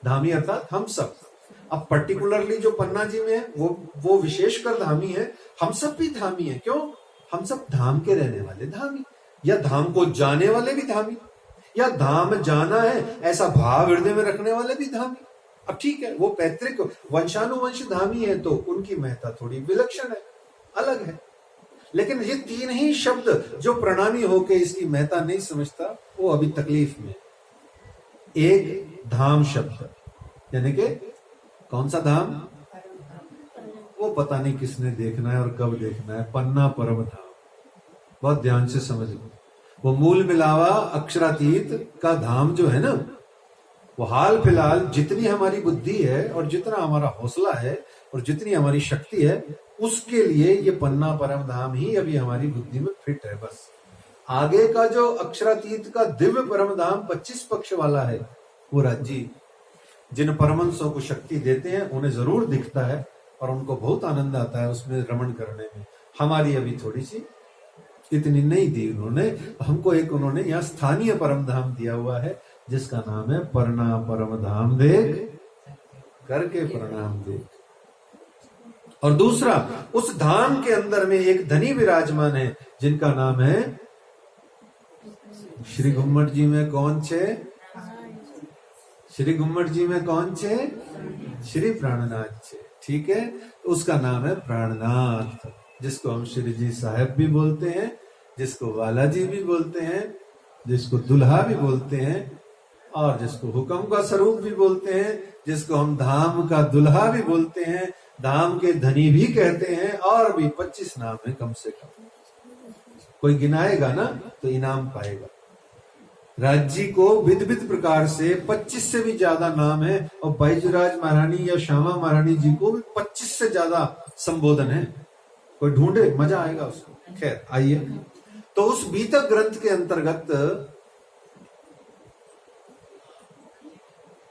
धामी अर्थात हम सब। अब पर्टिकुलरली जो पन्ना जी में है वो विशेषकर धामी है, हम सब भी धामी है। क्यों? हम सब धाम के रहने वाले धामी, या धाम को जाने वाले भी धामी, या धाम जाना है ऐसा भाव हृदय में रखने वाले भी धामी। अब ठीक है, वो पैतृक वंशानुवंश धामी है तो उनकी महत्ता थोड़ी विलक्षण है, अलग है। लेकिन ये तीन ही शब्द जो प्रणामी होके इसकी महत्ता नहीं समझता वो अभी तकलीफ में। एक धाम शब्द यानी कि कौन सा धाम? वो पता नहीं किसने देखना है और कब देखना है। पन्ना परम धाम, बहुत ध्यान से समझ लो। वो मूल मिलावा अक्षरातीत का धाम जो है ना, वो हाल फिलहाल जितनी हमारी बुद्धि है और जितना हमारा हौसला है और जितनी हमारी शक्ति है उसके लिए ये पन्ना परम धाम ही अभी हमारी बुद्धि में फिट है। बस आगे का जो अक्षरातीत का दिव्य परम धाम 25 पक्ष वाला है, वो राज्य जिन परमहंसों को शक्ति देते हैं उन्हें जरूर दिखता है और उनको बहुत आनंद आता है उसमें रमण करने में। हमारी अभी थोड़ी सी इतनी नहीं दी उन्होंने हमको। एक उन्होंने यहाँ स्थानीय परम धाम दिया हुआ है जिसका नाम है परना परम धाम देख करके प्रणाम देख। और दूसरा, उस धाम के अंदर में एक धनी विराजमान है जिनका नाम है श्री घुम्मट जी में कौन छे? श्री घुम्मट जी में कौन छे? श्री प्राणनाथ छे। ठीक है, उसका नाम है प्राणनाथ, जिसको हम श्री जी साहब भी बोलते हैं, जिसको वाला जी भी बोलते हैं, जिसको दुल्हा भी बोलते हैं और जिसको हुक्म का स्वरूप भी बोलते हैं, जिसको हम धाम का दुल्हा भी बोलते हैं, धाम के धनी भी कहते हैं, और भी 25 नाम है कम से कम। कोई गिनाएगा ना तो इनाम पाएगा। राज्य को विध विध प्रकार से 25 से भी ज्यादा नाम है और बैजूराज महारानी या श्यामा महारानी जी को भी 25 से ज्यादा संबोधन है। कोई ढूंढे, मजा आएगा उसको। खैर आइए, तो उस बीतक ग्रंथ के अंतर्गत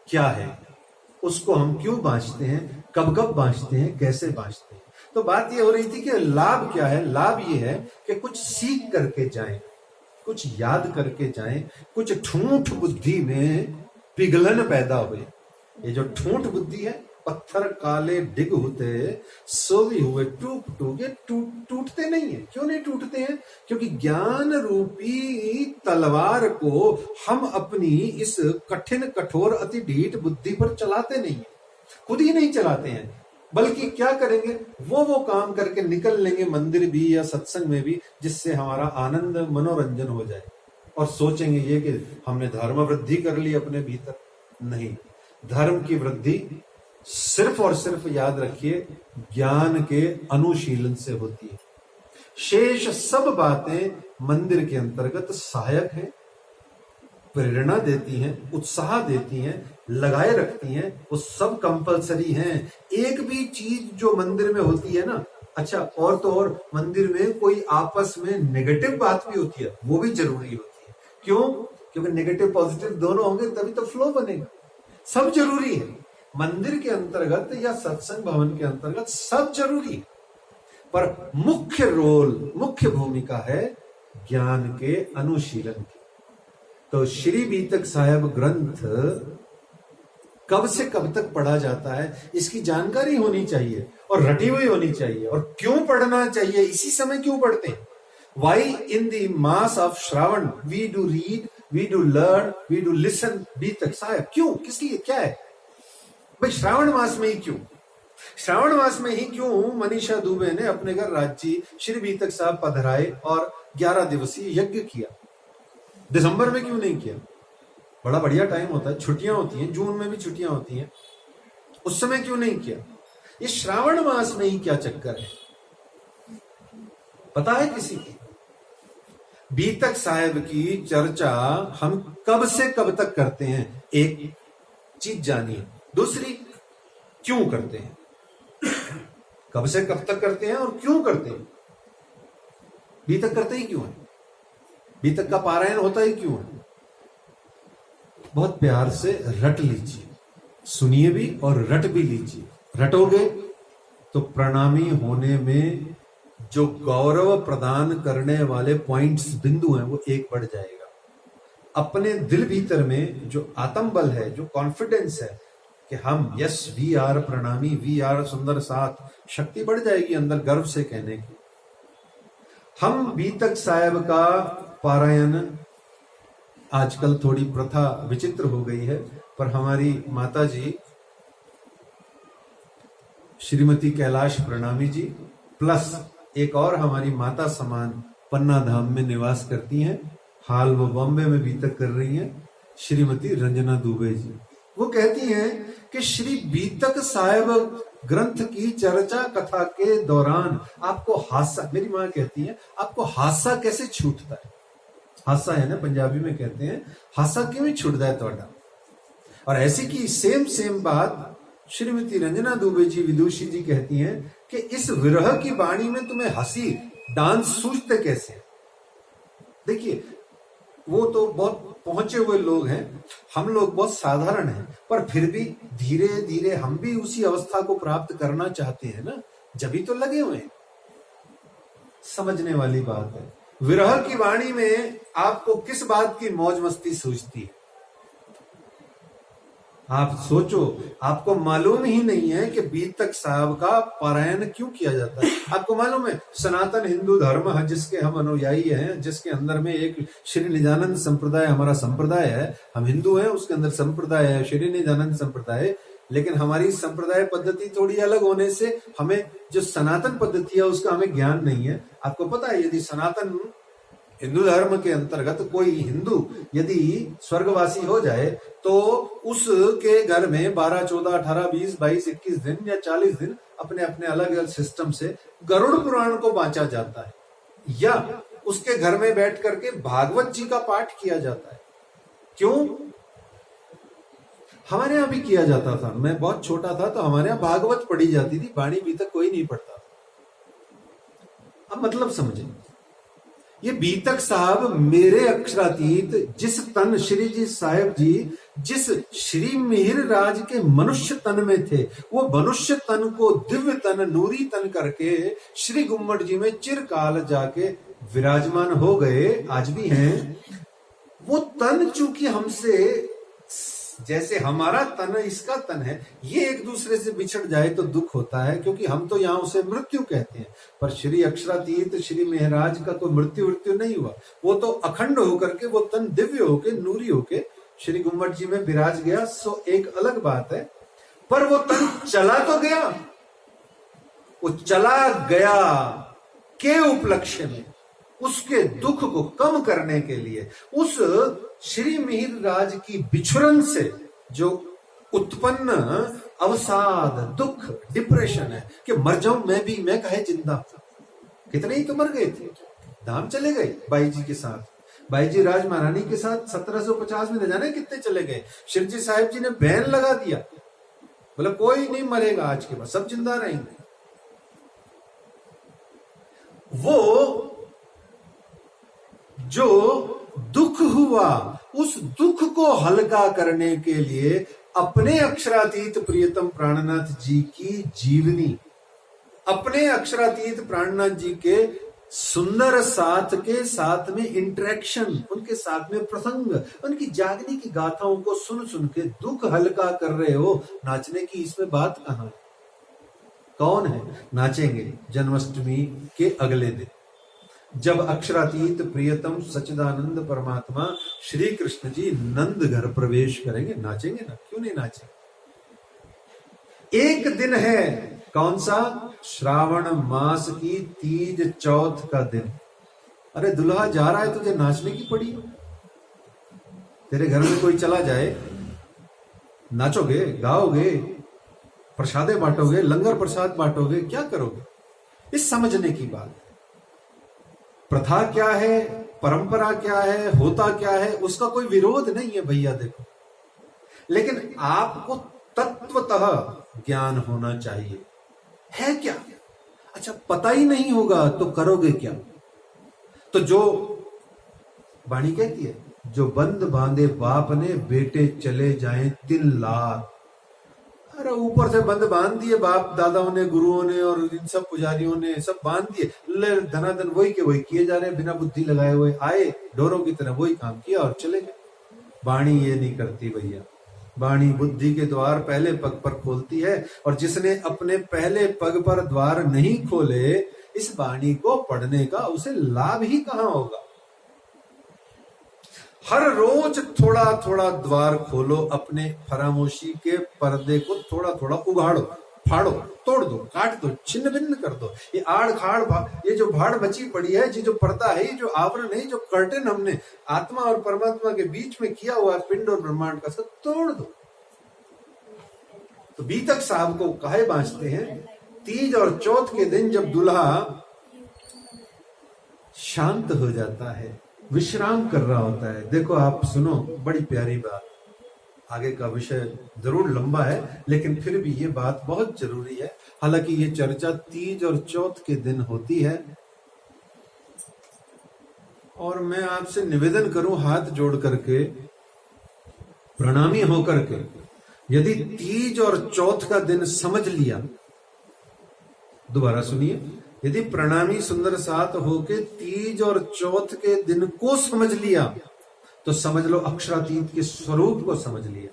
क्या है, उसको हम क्यों बांचते हैं, कब कब बांचते हैं, कैसे बांचते हैं। तो बात ये हो रही थी कि लाभ क्या है। लाभ ये है कि कुछ सीख करके जाएं, कुछ याद करके जाएं, कुछ ठूठ बुद्धि में पिघलन पैदा हुए। ये जो ठूठ बुद्धि है, पत्थर काले डिग होते सोवी हुए टूट टूट, ये टूटते नहीं है। क्यों नहीं टूटते हैं? क्योंकि ज्ञान रूपी तलवार को हम अपनी इस कठिन कठोर अति ढीठ बुद्धि पर चलाते नहीं है, खुद ही नहीं चलाते हैं, बल्कि क्या करेंगे, वो काम करके निकल लेंगे मंदिर भी या सत्संग में भी जिससे हमारा आनंद मनोरंजन हो जाए, और सोचेंगे ये कि हमने धर्म वृद्धि कर ली अपने भीतर। नहीं, धर्म की वृद्धि सिर्फ और सिर्फ याद रखिए ज्ञान के अनुशीलन से होती है। शेष सब बातें मंदिर के अंतर्गत सहायक हैं, प्रेरणा देती हैं, उत्साह देती हैं, लगाए रखती हैं, वो सब कंपलसरी हैं। एक भी चीज जो मंदिर में होती है ना, अच्छा और तो और मंदिर में कोई आपस में नेगेटिव बात भी होती है, वो भी जरूरी होती है। क्यों? क्योंकि नेगेटिव पॉजिटिव दोनों होंगे तभी तो फ्लो बनेगा। सब जरूरी है मंदिर के अंतर्गत या सत्संग भवन के अंतर्गत, सब जरूरी है, पर मुख्य रोल, मुख्य भूमिका है ज्ञान के अनुशीलन की। तो श्री बीतक साहब ग्रंथ कब से कब तक पढ़ा जाता है इसकी जानकारी होनी चाहिए और रटी हुई होनी चाहिए। और क्यों पढ़ना चाहिए, इसी समय क्यों पढ़ते हैं? वाई इन द मास of Shravan we do read, we do learn, we do listen बीतक साहब। क्यों, किस लिए, क्या है भाई? श्रावण मास में ही क्यों? श्रावण मास में ही क्यों मनीषा दुबे ने अपने घर राज्य श्री बीतक साहब पधराए और 11 दिवसीय यज्ञ किया? दिसंबर में क्यों नहीं किया? बड़ा बढ़िया टाइम होता है, छुट्टियां होती हैं, जून में भी छुट्टियां होती हैं, उस समय क्यों नहीं किया? ये श्रावण मास में ही क्या चक्कर है, पता है किसी की? बीतक साहब की चर्चा हम कब से कब तक करते हैं, एक चीज जानिए। दूसरी, क्यों करते हैं? कब से कब तक करते हैं और क्यों करते हैं? बीतक करते ही क्यों है? बीतक का पारायण होता ही क्यों है? बहुत प्यार से रट लीजिए, सुनिए भी और रट भी लीजिए। रटोगे तो प्रणामी होने में जो गौरव प्रदान करने वाले पॉइंट्स, बिंदु हैं, वो एक बढ़ जाएगा। अपने दिल भीतर में जो आत्मबल है, जो कॉन्फिडेंस है कि हम yes we are Pranami, we are सुंदर साथ, शक्ति बढ़ जाएगी अंदर गर्व से कहने की। हम बीतक साहेब का पारायण, आजकल थोड़ी प्रथा विचित्र हो गई है, पर हमारी माता जी श्रीमती कैलाश प्रणामी जी प्लस एक और हमारी माता समान पन्ना धाम में निवास करती हैं, हाल वो बॉम्बे में बीतक कर रही हैं, श्रीमती रंजना दुबे जी। वो कहती हैं कि श्री बीतक साहिब ग्रंथ की चर्चा कथा के दौरान आपको हासा, मेरी माँ कहती है, आपको हासा कैसे छूटता है? हासा है ना, पंजाबी में कहते हैं हासा क्यों छूटता है तोड़ा। और ऐसी की सेम बात श्रीमती रंजना दुबे जी विदुषी जी कहती हैं कि इस विरह की वाणी में तुम्हें हंसी डांस सूझते कैसे? देखिए, वो तो बहुत पहुंचे हुए लोग हैं, हम लोग बहुत साधारण हैं, पर फिर भी धीरे धीरे हम भी उसी अवस्था को प्राप्त करना चाहते हैं ना, जभी तो लगे हुए हैं। समझने वाली बात है। विरह की वाणी में आपको किस बात की मौज मस्ती सूझती है? आप सोचो, आपको मालूम ही नहीं है कि बीतक साहब का पारायण क्यों किया जाता है। आपको मालूम है, सनातन हिंदू धर्म है जिसके हम अनुयायी हैं, जिसके अंदर में एक श्री निजानंद संप्रदाय हमारा संप्रदाय है, हम हिंदू हैं, उसके अंदर संप्रदाय है श्री निजानंद संप्रदाय। लेकिन हमारी संप्रदाय पद्धति थोड़ी अलग होने से हमें जो सनातन पद्धति है उसका हमें ज्ञान नहीं है। आपको पता है, यदि सनातन हिंदू धर्म के अंतर्गत कोई हिंदू यदि स्वर्गवासी हो जाए तो उसके घर में 12, 14, 18, 20, 22, 21 दिन या 40 दिन अपने अपने अलग अलग सिस्टम से गरुड़ पुराण को बांचा जाता है, या उसके घर में बैठ करके भागवत जी का पाठ किया जाता है। क्यों? हमारे यहां भी किया जाता था। मैं बहुत छोटा था तो हमारे यहां भागवत पढ़ी जाती थी, बाणी भी तक कोई नहीं पढ़ता। अब मतलब समझे, ये बीतक साहब मेरे अक्षरातीत जिस तन श्री जी साहेब जी जिस श्री मिहिर राज के मनुष्य तन में थे, वो मनुष्य तन को दिव्य तन, नूरी तन करके श्री गुम्मट जी में चिरकाल जाके विराजमान हो गए, आज भी हैं। वो तन चूंकि हमसे, जैसे हमारा तन इसका तन है, ये एक दूसरे से बिछड़ जाए तो दुख होता है, क्योंकि हम तो यहां उसे मृत्यु कहते हैं। पर श्री अक्षरातीत श्री महराज का कोई मृत्यु नहीं हुआ, वो तो अखंड होकर के, वो तन दिव्य होके, नूरी होके श्री गुम्मट जी में विराज गया। सो एक अलग बात है, पर वो तन चला तो गया, वो चला गया के उपलक्ष्य में, उसके दुख को कम करने के लिए, उस श्री मिहिर राज की बिछुरन से जो उत्पन्न अवसाद, दुख, डिप्रेशन है कि मर जाऊं मैं भी, मैं कहे जिंदा। कितने ही तो मर गए थे, धाम चले गए बाई जी के साथ, बाई जी राज महारानी के साथ 1750 में न जाने कितने चले गए। शिव जी साहिब जी ने बैन लगा दिया, बोला कोई नहीं मरेगा आज के बाद, सब जिंदा रहेंगे। वो जो दुख हुआ, उस दुख को हल्का करने के लिए अपने अक्षरातीत प्रियतम प्राणनाथ जी की जीवनी, अपने अक्षरातीत प्राणनाथ जी के सुंदर साथ के साथ में इंटरेक्शन, उनके साथ में प्रसंग, उनकी जागने की गाथाओं को सुन सुन के दुख हल्का कर रहे हो। नाचने की इसमें बात कहां है? कौन है? नाचेंगे जन्माष्टमी के अगले दिन, जब अक्षरातीत प्रियतम सच्चिदानंद परमात्मा श्री कृष्ण जी नंद घर प्रवेश करेंगे, नाचेंगे ना, क्यों नहीं नाचेंगे? एक दिन है, कौन सा? श्रावण मास की तीज चौथ का दिन। अरे दुल्हा जा रहा है, तुझे नाचने की पड़ी? तेरे घर में कोई चला जाए, नाचोगे, गाओगे, प्रसादे बांटोगे, लंगर प्रसाद बांटोगे, क्या करोगे? इस समझने की बात। प्रथा क्या है, परंपरा क्या है, होता क्या है, उसका कोई विरोध नहीं है भैया, देखो, लेकिन आपको तत्वतः ज्ञान होना चाहिए। है क्या? अच्छा, पता ही नहीं होगा तो करोगे क्या? तो जो वाणी कहती है, जो बंद बांधे बाप ने, बेटे चले जाएं 3 लाख। अरे ऊपर से बंद बांध दिए बाप दादाओं ने, गुरुओं ने और इन सब पुजारियों ने, सब बांध दिए, ले धनाधन वही के वही किए जा रहे हैं, बिना बुद्धि लगाए हुए, आए ढोरों की तरह वही काम किया और चले गए। वाणी ये नहीं करती भैया। वाणी बुद्धि के द्वार पहले पग पर खोलती है, और जिसने अपने पहले पग पर द्वार नहीं खोले, इस वाणी को पढ़ने का उसे लाभ ही कहां होगा। हर रोज थोड़ा थोड़ा द्वार खोलो, अपने फरामोशी के पर्दे को थोड़ा थोड़ा उगाड़ो, फाड़ो, तोड़ दो, काट दो, छिन्न भिन्न कर दो। ये आड़ खाड़ ये जो भाड़ बची पड़ी है, ये जो पर्दा है, ये जो आवरण है, जो कर्टन हमने आत्मा और परमात्मा के बीच में किया हुआ है, पिंड और ब्रह्मांड का, सब तोड़ दो। तो बीतक साहब को काहे बांचते हैं? तीज और चौथ के दिन जब दूल्हा शांत हो जाता है, विश्राम कर रहा होता है। देखो आप सुनो, बड़ी प्यारी बात, आगे का विषय जरूर लंबा है, लेकिन फिर भी ये बात बहुत जरूरी है। हालांकि ये चर्चा तीज और चौथ के दिन होती है, और मैं आपसे निवेदन करूं हाथ जोड़ करके, प्रणामी होकर के, यदि तीज और चौथ का दिन समझ लिया, दोबारा सुनिए, यदि प्रणामी सुंदर साथ होके तीज और चौथ के दिन को समझ लिया, तो समझ लो अक्षरातीत के स्वरूप को समझ लिया।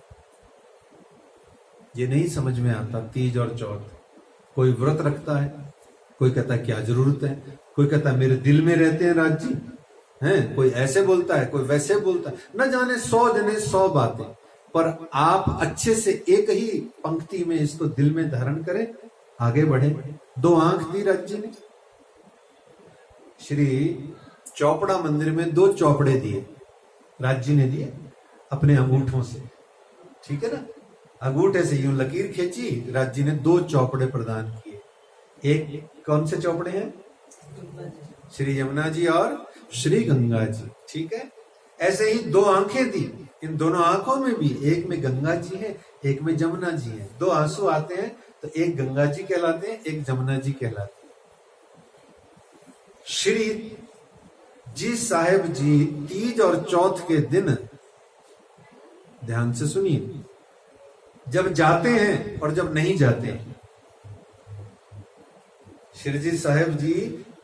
ये नहीं समझ में आता तीज और चौथ। कोई व्रत रखता है, कोई कहता है क्या जरूरत है, कोई कहता है मेरे दिल में रहते हैं राज जी, हैं, कोई ऐसे बोलता है, कोई वैसे बोलता है, न जाने 100 जने 100 बातें। पर आप अच्छे से एक ही पंक्ति में इसको दिल में धारण करें, आगे बढ़े। 2 आंख दी राज जी ने, श्री चौपड़ा मंदिर में 2 चौपड़े दिए, राज जी ने दिए अपने अंगूठों से, ठीक है ना, अंगूठे से यूं लकीर खींची, राज जी ने 2 चौपड़े प्रदान किए। एक कौन से चौपड़े हैं? श्री यमुना जी और श्री गंगा जी, ठीक है। ऐसे ही 2 आंखें दी, इन दोनों आंखों में भी, एक में गंगा जी है, एक में जमुना जी है। 2 आंसू आते हैं तो एक गंगा जी कहलाते हैं, एक जमुना जी कहलाते हैं। श्री जी साहेब जी तीज और चौथ के दिन, ध्यान से सुनिए, जब जाते हैं और जब नहीं जाते हैं, श्री जी साहेब जी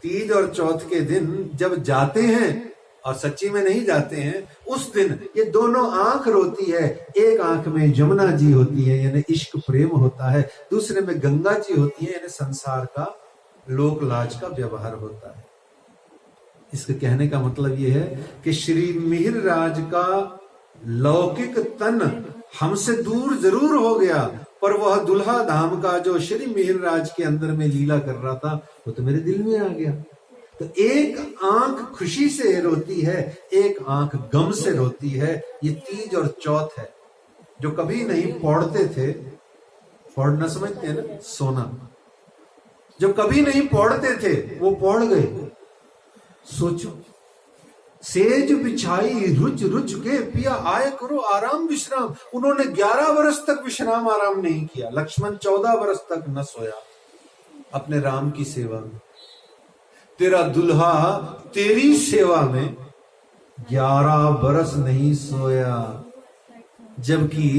तीज और चौथ के दिन जब जाते हैं और सच्ची में नहीं जाते हैं, उस दिन ये दोनों आंख रोती है। एक आंख में जमुना जी होती है, यानी इश्क प्रेम होता है, दूसरे में गंगा जी होती है, यानी संसार का लोक लाज का व्यवहार होता है। इसके कहने का मतलब यह है कि श्री मिहिर राज का लौकिक तन हमसे दूर जरूर हो गया, पर वह दुल्हा धाम का जो श्री मिहिर राज के अंदर में लीला कर रहा था, वो तो मेरे दिल में आ गया। तो एक आंख खुशी से रोती है, एक आंख गम से रोती है। ये तीज और चौथ है। जो कभी नहीं पौड़ते थे, पौड़ना समझते हैं ना, सोना, जो कभी नहीं पौड़ते थे वो पौड़ गए। सोचो, सेज बिछाई रुच रुच के, पिया आए करो आराम विश्राम। उन्होंने 11 वर्ष तक विश्राम आराम नहीं किया। लक्ष्मण 14 वर्ष तक न सोया अपने राम की सेवा में। तेरा दुल्हा तेरी सेवा में 11 बरस नहीं सोया। जबकि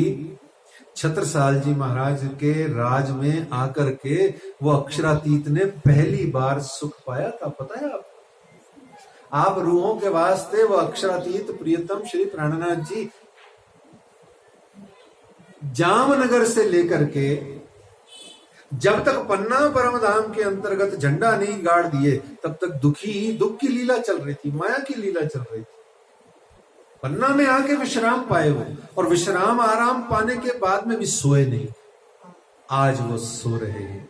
छत्रसाल जी महाराज के राज में आकर के वो अक्षरातीत ने पहली बार सुख पाया था। पता है आप रूहों के वास्ते वो अक्षरातीत प्रियतम श्री प्राणनाथ जी जामनगर से लेकर के जब तक पन्ना परम धाम के अंतर्गत झंडा नहीं गाड़ दिए, तब तक दुख की लीला चल रही थी, माया की लीला चल रही थी। पन्ना में आके विश्राम पाए वो, और विश्राम आराम पाने के बाद में भी सोए नहीं। आज वो सो रहे हैं,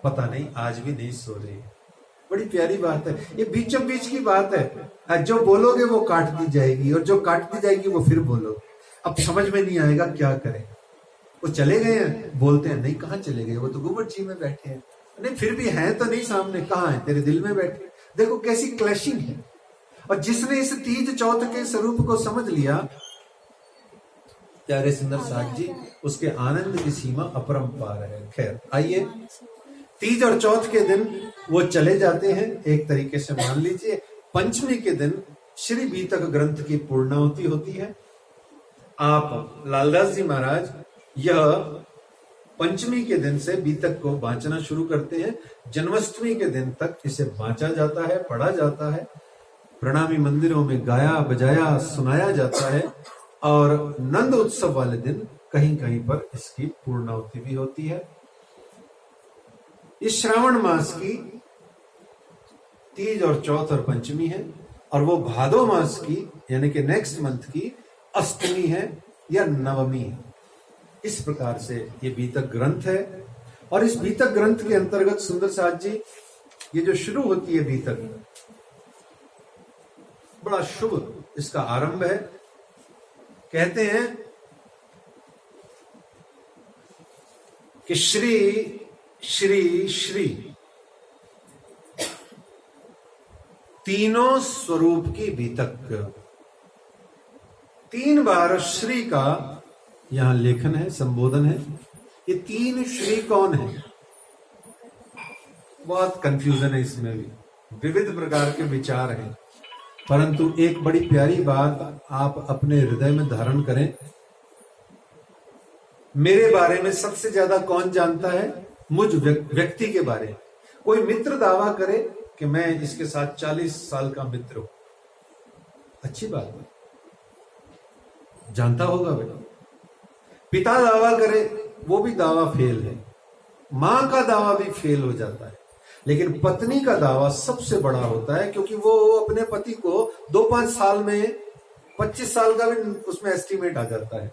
पता नहीं आज भी नहीं सो रहे। बड़ी प्यारी बात है, ये बीचों बीच की बात है। जो बोलोगे वो काट दी जाएगी, और जो काट दी जाएगी वो फिर बोलोगे। अब समझ में नहीं आएगा क्या करें। वो चले गए हैं, बोलते हैं नहीं, कहाँ चले गए, वो तो गुबट जी में बैठे हैं। नहीं, फिर भी हैं तो नहीं सामने, कहाँ है, तेरे दिल में बैठे। देखो कैसी क्लैशिंग है। और जिसने इस तीज चौथ के स्वरूप को समझ लिया, प्यारे सुंदर साथ जी, उसके आनंद की सीमा अपरंपार है। खैर आइए, तीज और चौथ के दिन वो चले जाते हैं। एक तरीके से मान लीजिए पंचमी के दिन श्री बीतक ग्रंथ की पूर्णाहुति होती है। आप लालदास जी महाराज यह पंचमी के दिन से बीतक को बांचना शुरू करते हैं। जन्माष्टमी के दिन तक इसे बांचा जाता है, पढ़ा जाता है, प्रणामी मंदिरों में गाया बजाया सुनाया जाता है। और नंद उत्सव वाले दिन कहीं कहीं पर इसकी पूर्णाहुति भी होती है। इस श्रावण मास की तीज और चौथ और पंचमी है, और वो भादो मास की यानी कि नेक्स्ट मंथ की अष्टमी है या नवमी है। इस प्रकार से ये बीतक ग्रंथ है। और इस बीतक ग्रंथ के अंतर्गत सुंदर साथ जी, ये जो शुरू होती है बीतक, बड़ा शुभ इसका आरंभ है। कहते हैं कि श्री श्री श्री तीनों स्वरूप की बीतक। 3 बार श्री का यहां लेखन है, संबोधन है। ये 3 श्री कौन है? बहुत कंफ्यूजन है इसमें भी, विविध प्रकार के विचार हैं, परंतु एक बड़ी प्यारी बात आप अपने हृदय में धारण करें। मेरे बारे में सबसे ज्यादा कौन जानता है? मुझ व्यक्ति के बारे में। कोई मित्र दावा करे कि मैं इसके साथ 40 साल का मित्र हूं, अच्छी बात है, जानता होगा बेटा। पिता दावा करे, वो भी दावा फेल है। मां का दावा भी फेल हो जाता है, लेकिन पत्नी का दावा सबसे बड़ा होता है, क्योंकि वो अपने पति को 2-5 साल में 25 साल का भी उसमें एस्टीमेट आ जाता है।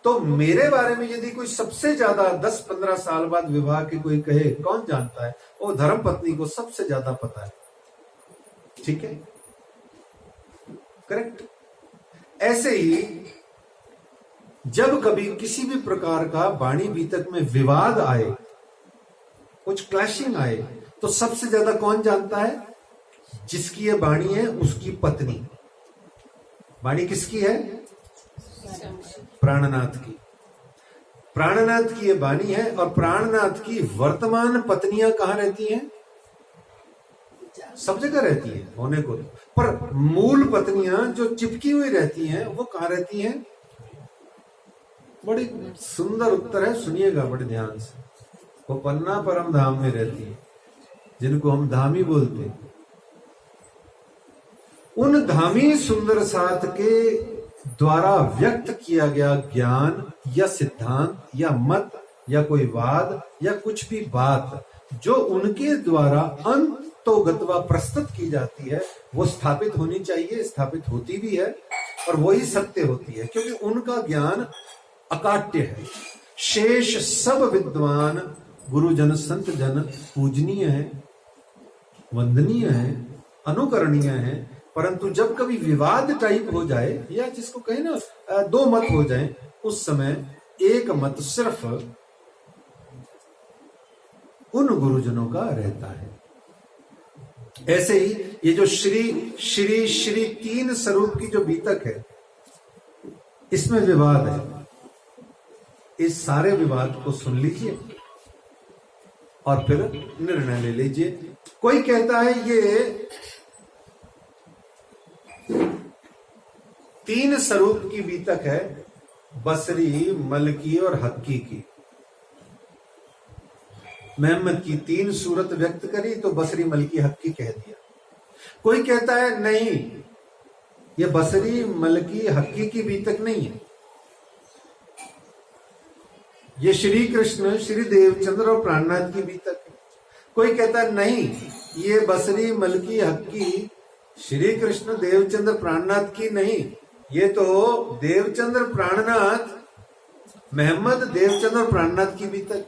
तो मेरे बारे में यदि कोई सबसे ज्यादा 10-15 साल बाद विवाह के कोई कहे, कौन जानता है? वो धर्म पत्नी को सबसे ज्यादा पता है। ठीक है, करेक्ट। ऐसे ही जब कभी किसी भी प्रकार का वाणी बीतक में विवाद आए, कुछ क्लैशिंग आए, तो सबसे ज्यादा कौन जानता है? जिसकी ये वाणी है उसकी पत्नी। वाणी किसकी है? प्राणनाथ की। प्राणनाथ की ये वाणी है। और प्राणनाथ की वर्तमान पत्नियां कहां रहती हैं? सब जगह रहती हैं होने को, पर मूल पत्नियां जो चिपकी हुई रहती हैं वो कहां रहती हैं? बड़ी सुंदर उत्तर है, सुनिएगा बड़े ध्यान से। वो पन्ना परम धाम में रहती है, जिनको हम धामी बोलते हैं। उन धामी सुंदर साथ के द्वारा व्यक्त किया गया ज्ञान या सिद्धांत या मत या कोई वाद या कुछ भी बात जो उनके द्वारा अंतोगत्वा प्रस्तुत की जाती है, वो स्थापित होनी चाहिए, स्थापित होती भी है, और वही सत्य होती है, क्योंकि उनका ज्ञान अकाट्य है। शेष सब विद्वान गुरुजन संत जन पूजनीय है, वंदनीय है, अनुकरणीय है, परंतु जब कभी विवाद टाइप हो जाए, या जिसको कहे ना 2 मत हो जाए, उस समय एक मत सिर्फ उन गुरुजनों का रहता है। ऐसे ही ये जो श्री श्री श्री 3 स्वरूप की जो बीतक है, इसमें विवाद है। इस सारे विवाद को सुन लीजिए और फिर निर्णय ले लीजिए। कोई कहता है ये 3 स्वरूप की बीतक है, बसरी, मलकी और हक्की की। मोहम्मद की 3 सूरत व्यक्त करी तो बसरी, मलकी, हक्की कह दिया। कोई कहता है नहीं, ये बसरी, मलकी, हक्की की बीतक नहीं है, ये श्री कृष्ण, श्री देवचंद्र और प्राणनाथ की बीतक है। कोई कहता है नहीं, ये बसरी, मलकी, हक्की श्री कृष्ण, देवचंद्र, प्राणनाथ की नहीं, ये तो देवचंद्र, प्राणनाथ, मोहम्मद, देवचंद्र, प्राणनाथ की बीतक।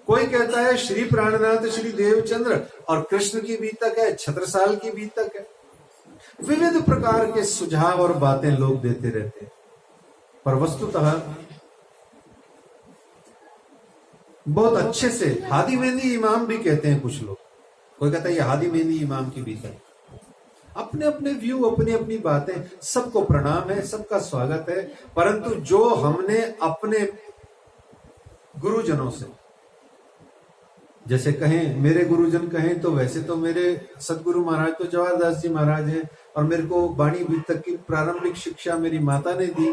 कोई कहता है श्री प्राणनाथ, श्री देवचंद्र और कृष्ण की बीतक है, छत्रसाल की बीतक है। विविध प्रकार के सुझाव और बातें लोग देते रहते हैं, पर वस्तुतः बहुत अच्छे से हादी मेहंदी इमाम भी कहते हैं कुछ लोग। कोई कहता है ये हादी मेहंदी इमाम की बीतक। अपने अपने व्यू, अपनी अपनी बातें, सबको प्रणाम है, सबका स्वागत है, परंतु जो हमने अपने गुरुजनों से, जैसे कहें मेरे गुरुजन कहें तो वैसे तो मेरे सदगुरु महाराज तो जवाहरदास जी महाराज हैं, और मेरे को वाणी बीतक की प्रारंभिक शिक्षा मेरी माता ने दी,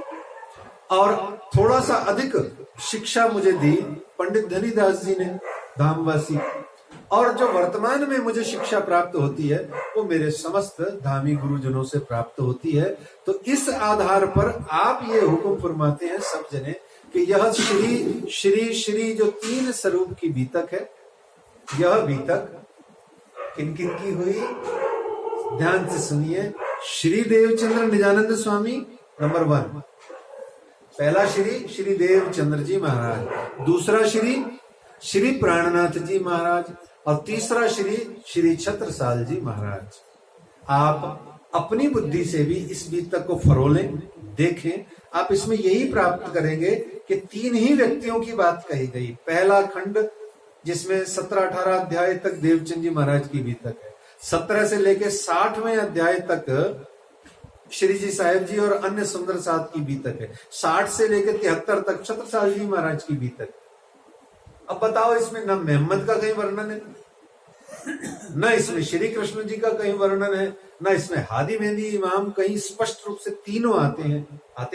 और थोड़ा सा अधिक शिक्षा मुझे दी पंडित धनीदास जी ने, धामवासी। और जो वर्तमान में मुझे शिक्षा प्राप्त होती है वो मेरे समस्त धामी गुरुजनों से प्राप्त होती है। तो इस आधार पर आप ये हुक्म फरमाते हैं सब जने कि यह श्री श्री श्री जो 3 स्वरूप की बीतक है, यह बीतक किन किन की हुई, ध्यान से सुनिए। श्री देवचंद्र निजानंद स्वामी नंबर 1, पहला श्री देवचंद्र जी महाराज, दूसरा श्री प्राणनाथ जी महाराज, और तीसरा श्री छत्रसाल जी महाराज। आप अपनी बुद्धि से भी इस बीतक को फरोलें, देखें, आप इसमें यही प्राप्त करेंगे कि 3 ही व्यक्तियों की बात कही गई। पहला खंड जिसमें 17-18 अध्याय तक देवचंद जी महाराज की बीतक है, 17 से लेकर 60वें अध्याय तक श्री जी साहेब जी और अन्य सुंदर साथ की बीतक है, 60 से लेकर 73 तक छत्रसाल जी महाराज की बीतक। अब बताओ, इसमें न मोहम्मद का कहीं वर्णन है, न इसमें श्री कृष्ण जी का कहीं वर्णन है, न इसमें हादी मेहंदी इमाम कहीं स्पष्ट रूप से तीनों आते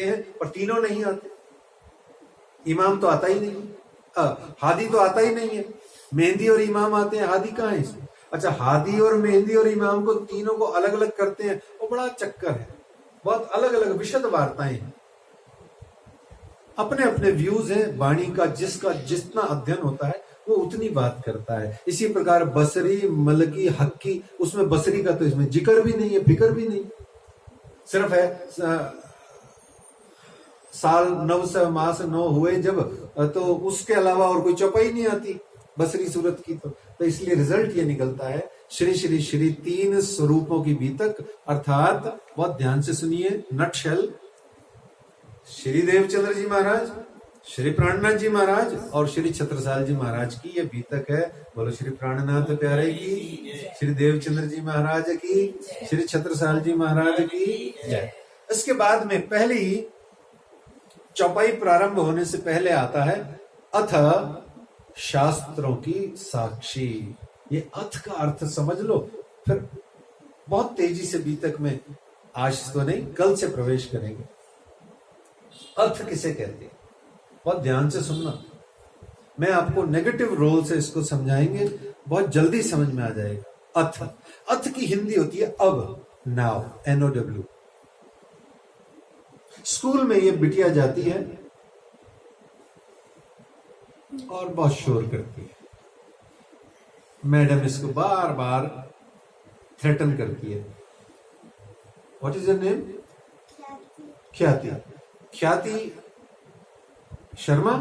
हैं पर तीनों नहीं आते। इमाम तो आता ही नहीं, हादी तो आता ही नहीं है, मेहंदी और इमाम आते हैं, हादी कहाँ है इसमें? अच्छा, हादी और मेहंदी और इमाम को तीनों को अलग अलग करते हैं, वो बड़ा चक्कर है, बहुत अलग अलग विशद वार्ताएं हैं, अपने अपने व्यूज हैं। वाणी का जिसका जितना अध्ययन होता है वो उतनी बात करता है। इसी प्रकार बसरी, मलकी, हक्की, उसमें बसरी का तो इसमें जिक्र भी नहीं है, फिक्र भी नहीं, सिर्फ है साल 9 मास 9 हुए जब, तो उसके अलावा और कोई चौपाई नहीं आती बसरी सूरत की। तो इसलिए रिजल्ट ये निकलता है श्री श्री श्री 3 स्वरूपों की बीतक, अर्थात बहुत ध्यान से सुनिए, नटशेल श्री देवचंद्र जी महाराज, श्री प्राणनाथ जी महाराज और श्री छत्रसाल जी महाराज की यह बीतक है। बोलो श्री प्राणनाथ प्यारे की, श्री देवचंद्र जी महाराज की, श्री छत्रसाल जी महाराज की जय। इसके बाद में पहली चौपाई प्रारंभ होने से पहले आता है अथ शास्त्रों की साक्षी। ये अथ का अर्थ समझ लो, फिर बहुत तेजी से बीतक में आज तो नहीं, कल से प्रवेश करेंगे। अर्थ किसे कहते हैं, बहुत ध्यान से सुनना, मैं आपको नेगेटिव रोल से इसको समझाएंगे, बहुत जल्दी समझ में आ जाएगा। अर्थ की हिंदी होती है अब, नाउ, NOW। स्कूल में ये बिटिया जाती है और बहुत शोर करती है, मैडम इसको बार बार थ्रेटन करती है। What is your name? ख्याति। ख्याति शर्मा,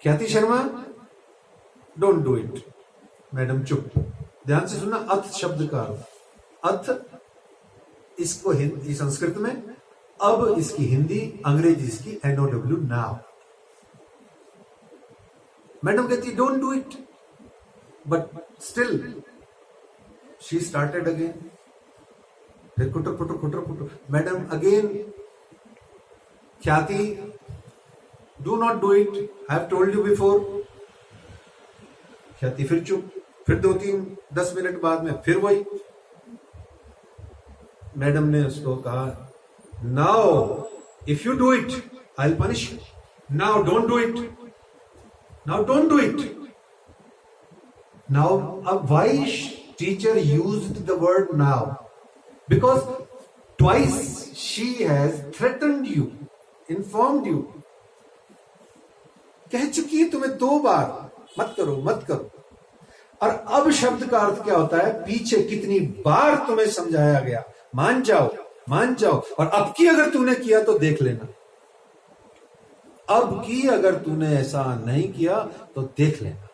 ख्याति Sharma, don't do it. Madam चुप। ध्यान से सुनना, अर्थ शब्द का अर्थ, इसको हिंदी संस्कृत में अब, इसकी हिंदी, अंग्रेजी इसकी NOW, नाउ। मैडम कहती don't do it, but still she started again. फिर कुटर पुटर कुटर पुटर, मैडम अगेन, ख्याति do not do it, I have told you before. ख्याति फिर चुप, फिर 2-3-10 मिनट बाद में फिर वही। मैडम ने उसको कहा, now if you do it I will punish you, now don't do it, now don't do it now. अब why teacher used the word now? Because twice she has threatened you, informed you, कह चुकी है तुम्हें 2 बार, मत करो मत करो। और अब शब्द का अर्थ क्या होता है? पीछे कितनी बार तुम्हें समझाया गया, मान जाओ मान जाओ, और अब की अगर तूने किया तो देख लेना, अब की अगर तूने ऐसा नहीं किया तो देख लेना।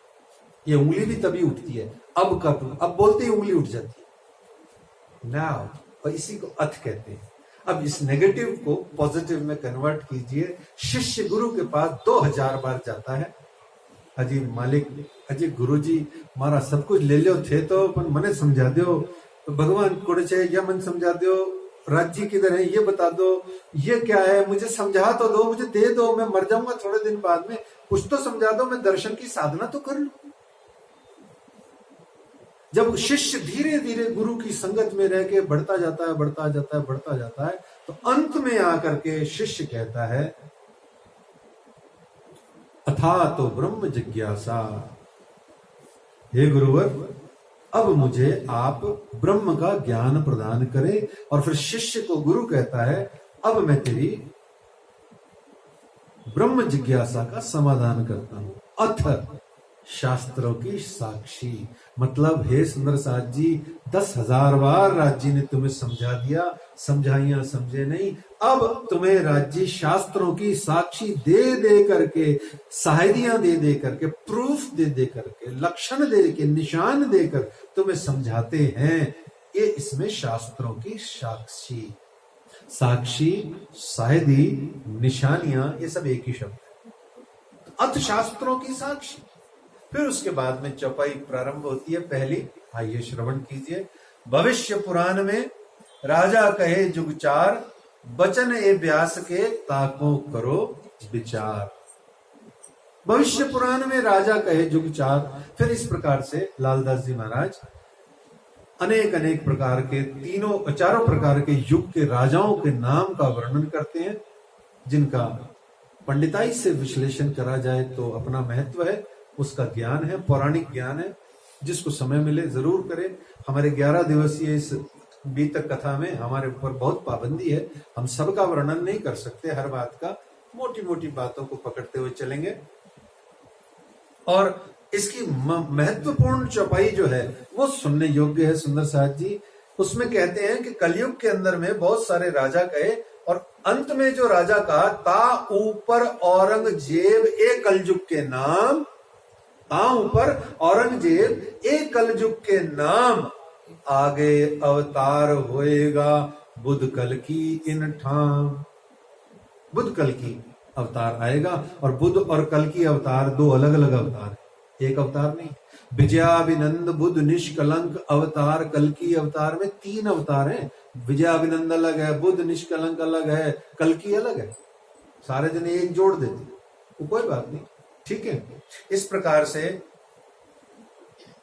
ये उंगली भी तभी उठती है, अब का, अब बोलते ही उंगली उठ जाती है, नाउ। और इसी को अथ कहते हैं। अब इस नेगेटिव को पॉजिटिव में कन्वर्ट कीजिए। शिष्य गुरु के पास 2000 बार जाता है, अजी मालिक, अजी गुरु जी मारा सब कुछ ले लो थे तो मने समझा दो, भगवान को या मन समझा दो, राज्य किधर है ये बता दो, ये क्या है मुझे समझा तो दो, मुझे दे दो, मैं मर जाऊंगा थोड़े दिन बाद में, कुछ तो समझा दो, मैं दर्शन की साधना तो कर लूं। जब शिष्य धीरे धीरे गुरु की संगत में रह के बढ़ता जाता है, बढ़ता जाता है, बढ़ता जाता है, तो अंत में आकर के शिष्य कहता है, अथा तो ब्रह्म जिज्ञासा, हे गुरुवर, अब मुझे आप ब्रह्म का ज्ञान प्रदान करें। और फिर शिष्य को गुरु कहता है, अब मैं तेरी ब्रह्म जिज्ञासा का समाधान करता हूं। अथ शास्त्रों की साक्षी, मतलब हे सुंदर साथ जी, 10,000 बार राज्य ने तुम्हें समझा दिया, समझाइया समझे नहीं। अब तुम्हें राज्य शास्त्रों की साक्षी दे दे करके, साहिदियां दे दे करके, प्रूफ दे दे करके, लक्षण दे के, निशान देकर तुम्हें समझाते हैं। ये इसमें शास्त्रों की साक्षी, साक्षी, साहिदी, निशानियां, ये सब एक ही शब्द है। अथ शास्त्रों की साक्षी। फिर उसके बाद में चौपाई प्रारंभ होती है पहली। आइए श्रवण कीजिए। भविष्य पुराण में राजा कहे जुगचार, बचन ए व्यास के ताको करो विचार। भविष्य पुराण में राजा कहे जुगचार। फिर इस प्रकार से लालदास जी महाराज अनेक अनेक प्रकार के चारों प्रकार के युग के राजाओं के नाम का वर्णन करते हैं, जिनका पंडिताई से विश्लेषण करा जाए तो अपना महत्व है, उसका ज्ञान है, पौराणिक ज्ञान है। जिसको समय मिले जरूर करें। हमारे 11 दिवसीय इस बीतक कथा में हमारे ऊपर बहुत पाबंदी है, हम सबका वर्णन नहीं कर सकते हर बात का, मोटी मोटी बातों को पकड़ते हुए चलेंगे। और इसकी महत्वपूर्ण चौपाई जो है वो सुनने योग्य है सुंदर साथ जी। उसमें कहते हैं कि कलयुग के अंदर में बहुत सारे राजा कहे, और अंत में जो राजा कहा, ता ऊपर औरंगजेब ए कलयुग के नाम, ता ऊपर औरंगजेब ए कलयुग के नाम, आगे अवतार होएगा बुध कल की इन ठाम। बुध कल की अवतार आएगा, और बुध और कल की अवतार दो अलग अलग अवतार है, एक अवतार नहीं। विजयाभिनंद बुध निष्कलंक अवतार, कल की अवतार में 3 अवतार हैं। विजयाभिनंद अलग है, बुध निष्कलंक अलग है, कल की अलग है। सारे जन एक जोड़ देते, वो कोई बात नहीं, ठीक है। इस प्रकार से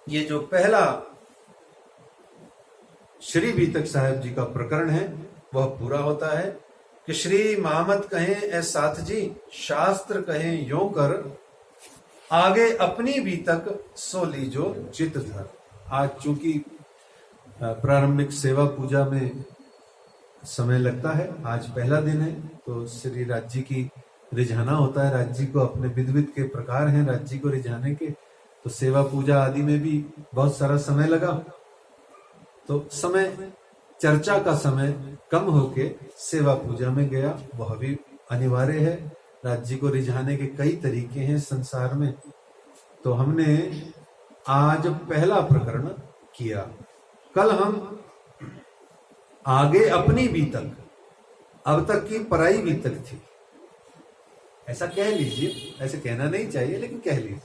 ये जो पहला श्री बीतक साहब जी का प्रकरण है वह पूरा होता है कि श्री मामत कहें ए साथ जी, शास्त्र कहें यों कर, आगे अपनी बीतक सो लीजो चित धर। आज चूंकि प्रारंभिक सेवा पूजा में समय लगता है, आज पहला दिन है, तो श्री राज्य की रिझाना होता है। राज्य को अपने विध के प्रकार हैं राज्य को रिझाने के, तो सेवा पूजा आदि में भी बहुत सारा समय लगा। तो समय, चर्चा का समय कम होके सेवा पूजा में गया, वह भी अनिवार्य है। राज्य को रिझाने के कई तरीके हैं संसार में। तो हमने आज पहला प्रकरण किया, कल हम आगे अपनी बीतक, अब तक की पराई बीतक थी, ऐसा कह लीजिए। ऐसे कहना नहीं चाहिए लेकिन कह लीजिए,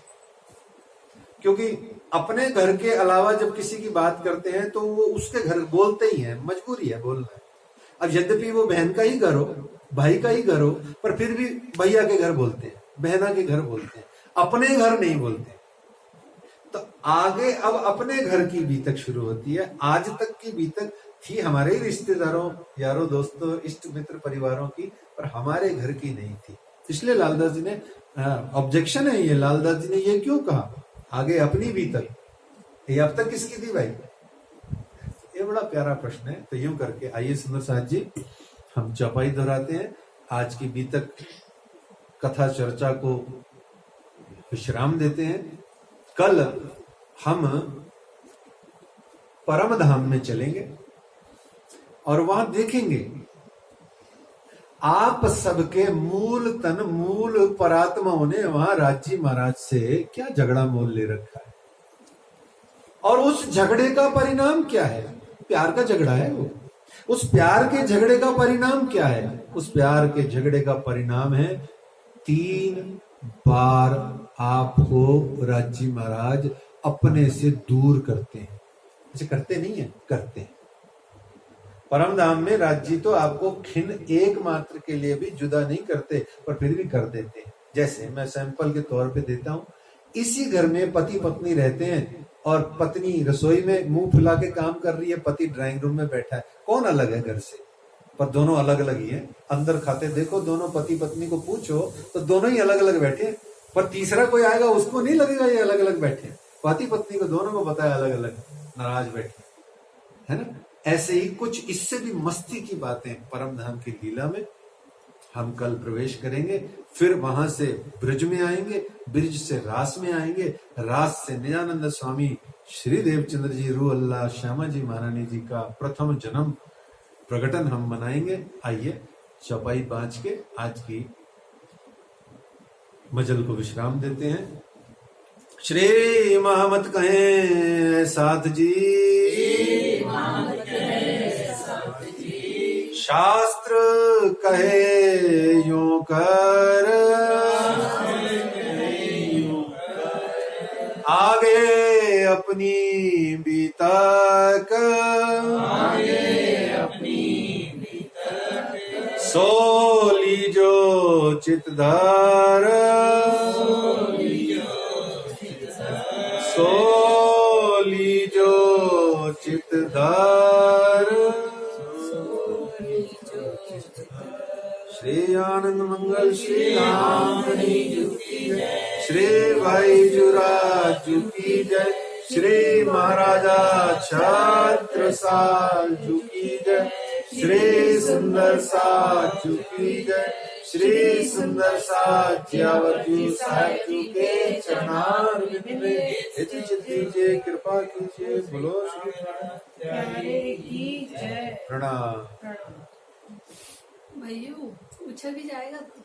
क्योंकि अपने घर के अलावा जब किसी की बात करते हैं तो वो उसके घर बोलते ही हैं, मजबूरी है बोलना। अब यद्यपि वो बहन का ही घर हो, भाई का ही घर हो, पर फिर भी भैया के घर बोलते हैं, बहना के घर बोलते हैं, अपने घर नहीं बोलते। तो आगे अब अपने घर की बीतक शुरू होती है। आज तक की बीतक थी हमारे ही रिश्तेदारों, यारों, दोस्तों, इष्ट मित्र, परिवारों की, पर हमारे घर की नहीं थी। इसलिए लालदास जी ने ऑब्जेक्शन है, ये लालदास जी ने ये क्यों कहा, आगे अपनी बीतक, ये अब तक किसकी थी भाई? ये बड़ा प्यारा प्रश्न है। तो यूं करके आइए सुंदर साथ जी, हम चौपाई दोहराते हैं। आज की बीतक कथा चर्चा को विश्राम देते हैं। कल हम परम धाम में चलेंगे और वहां देखेंगे आप सबके मूल तन, मूल परात्माओं ने वहां राज्य महाराज से क्या झगड़ा मोल ले रखा है, और उस झगड़े का परिणाम क्या है। प्यार का झगड़ा है वो। उस प्यार के झगड़े का परिणाम क्या है? उस प्यार के झगड़े का परिणाम है 3 बार आपको राज्य महाराज अपने से दूर करते हैं। ऐसे करते नहीं है, करते हैं। परम धाम में राज्य तो आपको खिन एक मात्र के लिए भी जुदा नहीं करते, पर फिर भी कर देते हैं। जैसे मैं सैंपल के तौर पे देता हूं, इसी घर में पति पत्नी रहते हैं और पत्नी रसोई में मुंह फुला के काम कर रही है, पति ड्राइंग रूम में बैठा है। कौन अलग है घर से? पर दोनों अलग अलग ही हैं। अंदर खाते देखो, दोनों पति पत्नी को पूछो तो दोनों ही अलग अलग बैठे हैं, पर तीसरा कोई आएगा उसको नहीं लगेगा ये अलग अलग बैठे हैं। पति पत्नी को दोनों को बताया अलग अलग, नाराज बैठे, है ना। ऐसे ही कुछ इससे भी मस्ती की बातें परम धाम की लीला में हम कल प्रवेश करेंगे। फिर वहां से ब्रज में आएंगे, ब्रज से रास में आएंगे, रास से निजानंद स्वामी श्री देवचंद्र जी, रू अल्लाह श्यामा जी महारानी जी का प्रथम जन्म प्रकटन हम मनाएंगे। आइए चौपाई बांच के आज की मजल को विश्राम देते हैं। श्री महामत कहें साथ जी, शास्त्र कहे यूं कर, आगे अपनी बीतक, सो लीजो चित धार, सो लीजो चित धार। श्री आनंद मंगल श्री राम श्री भाई जुराजू की जय, श्री महाराजा छत्रसाल की जय, श्री सुंदर साजू की जय, श्री सुंदर साज्यावती साजू के चरणारविंद में यति कीजिए, कृपा कीजिए, बोलो श्री प्यारे की जय। प्रणाम। भैयू पूछा भी जाएगा तो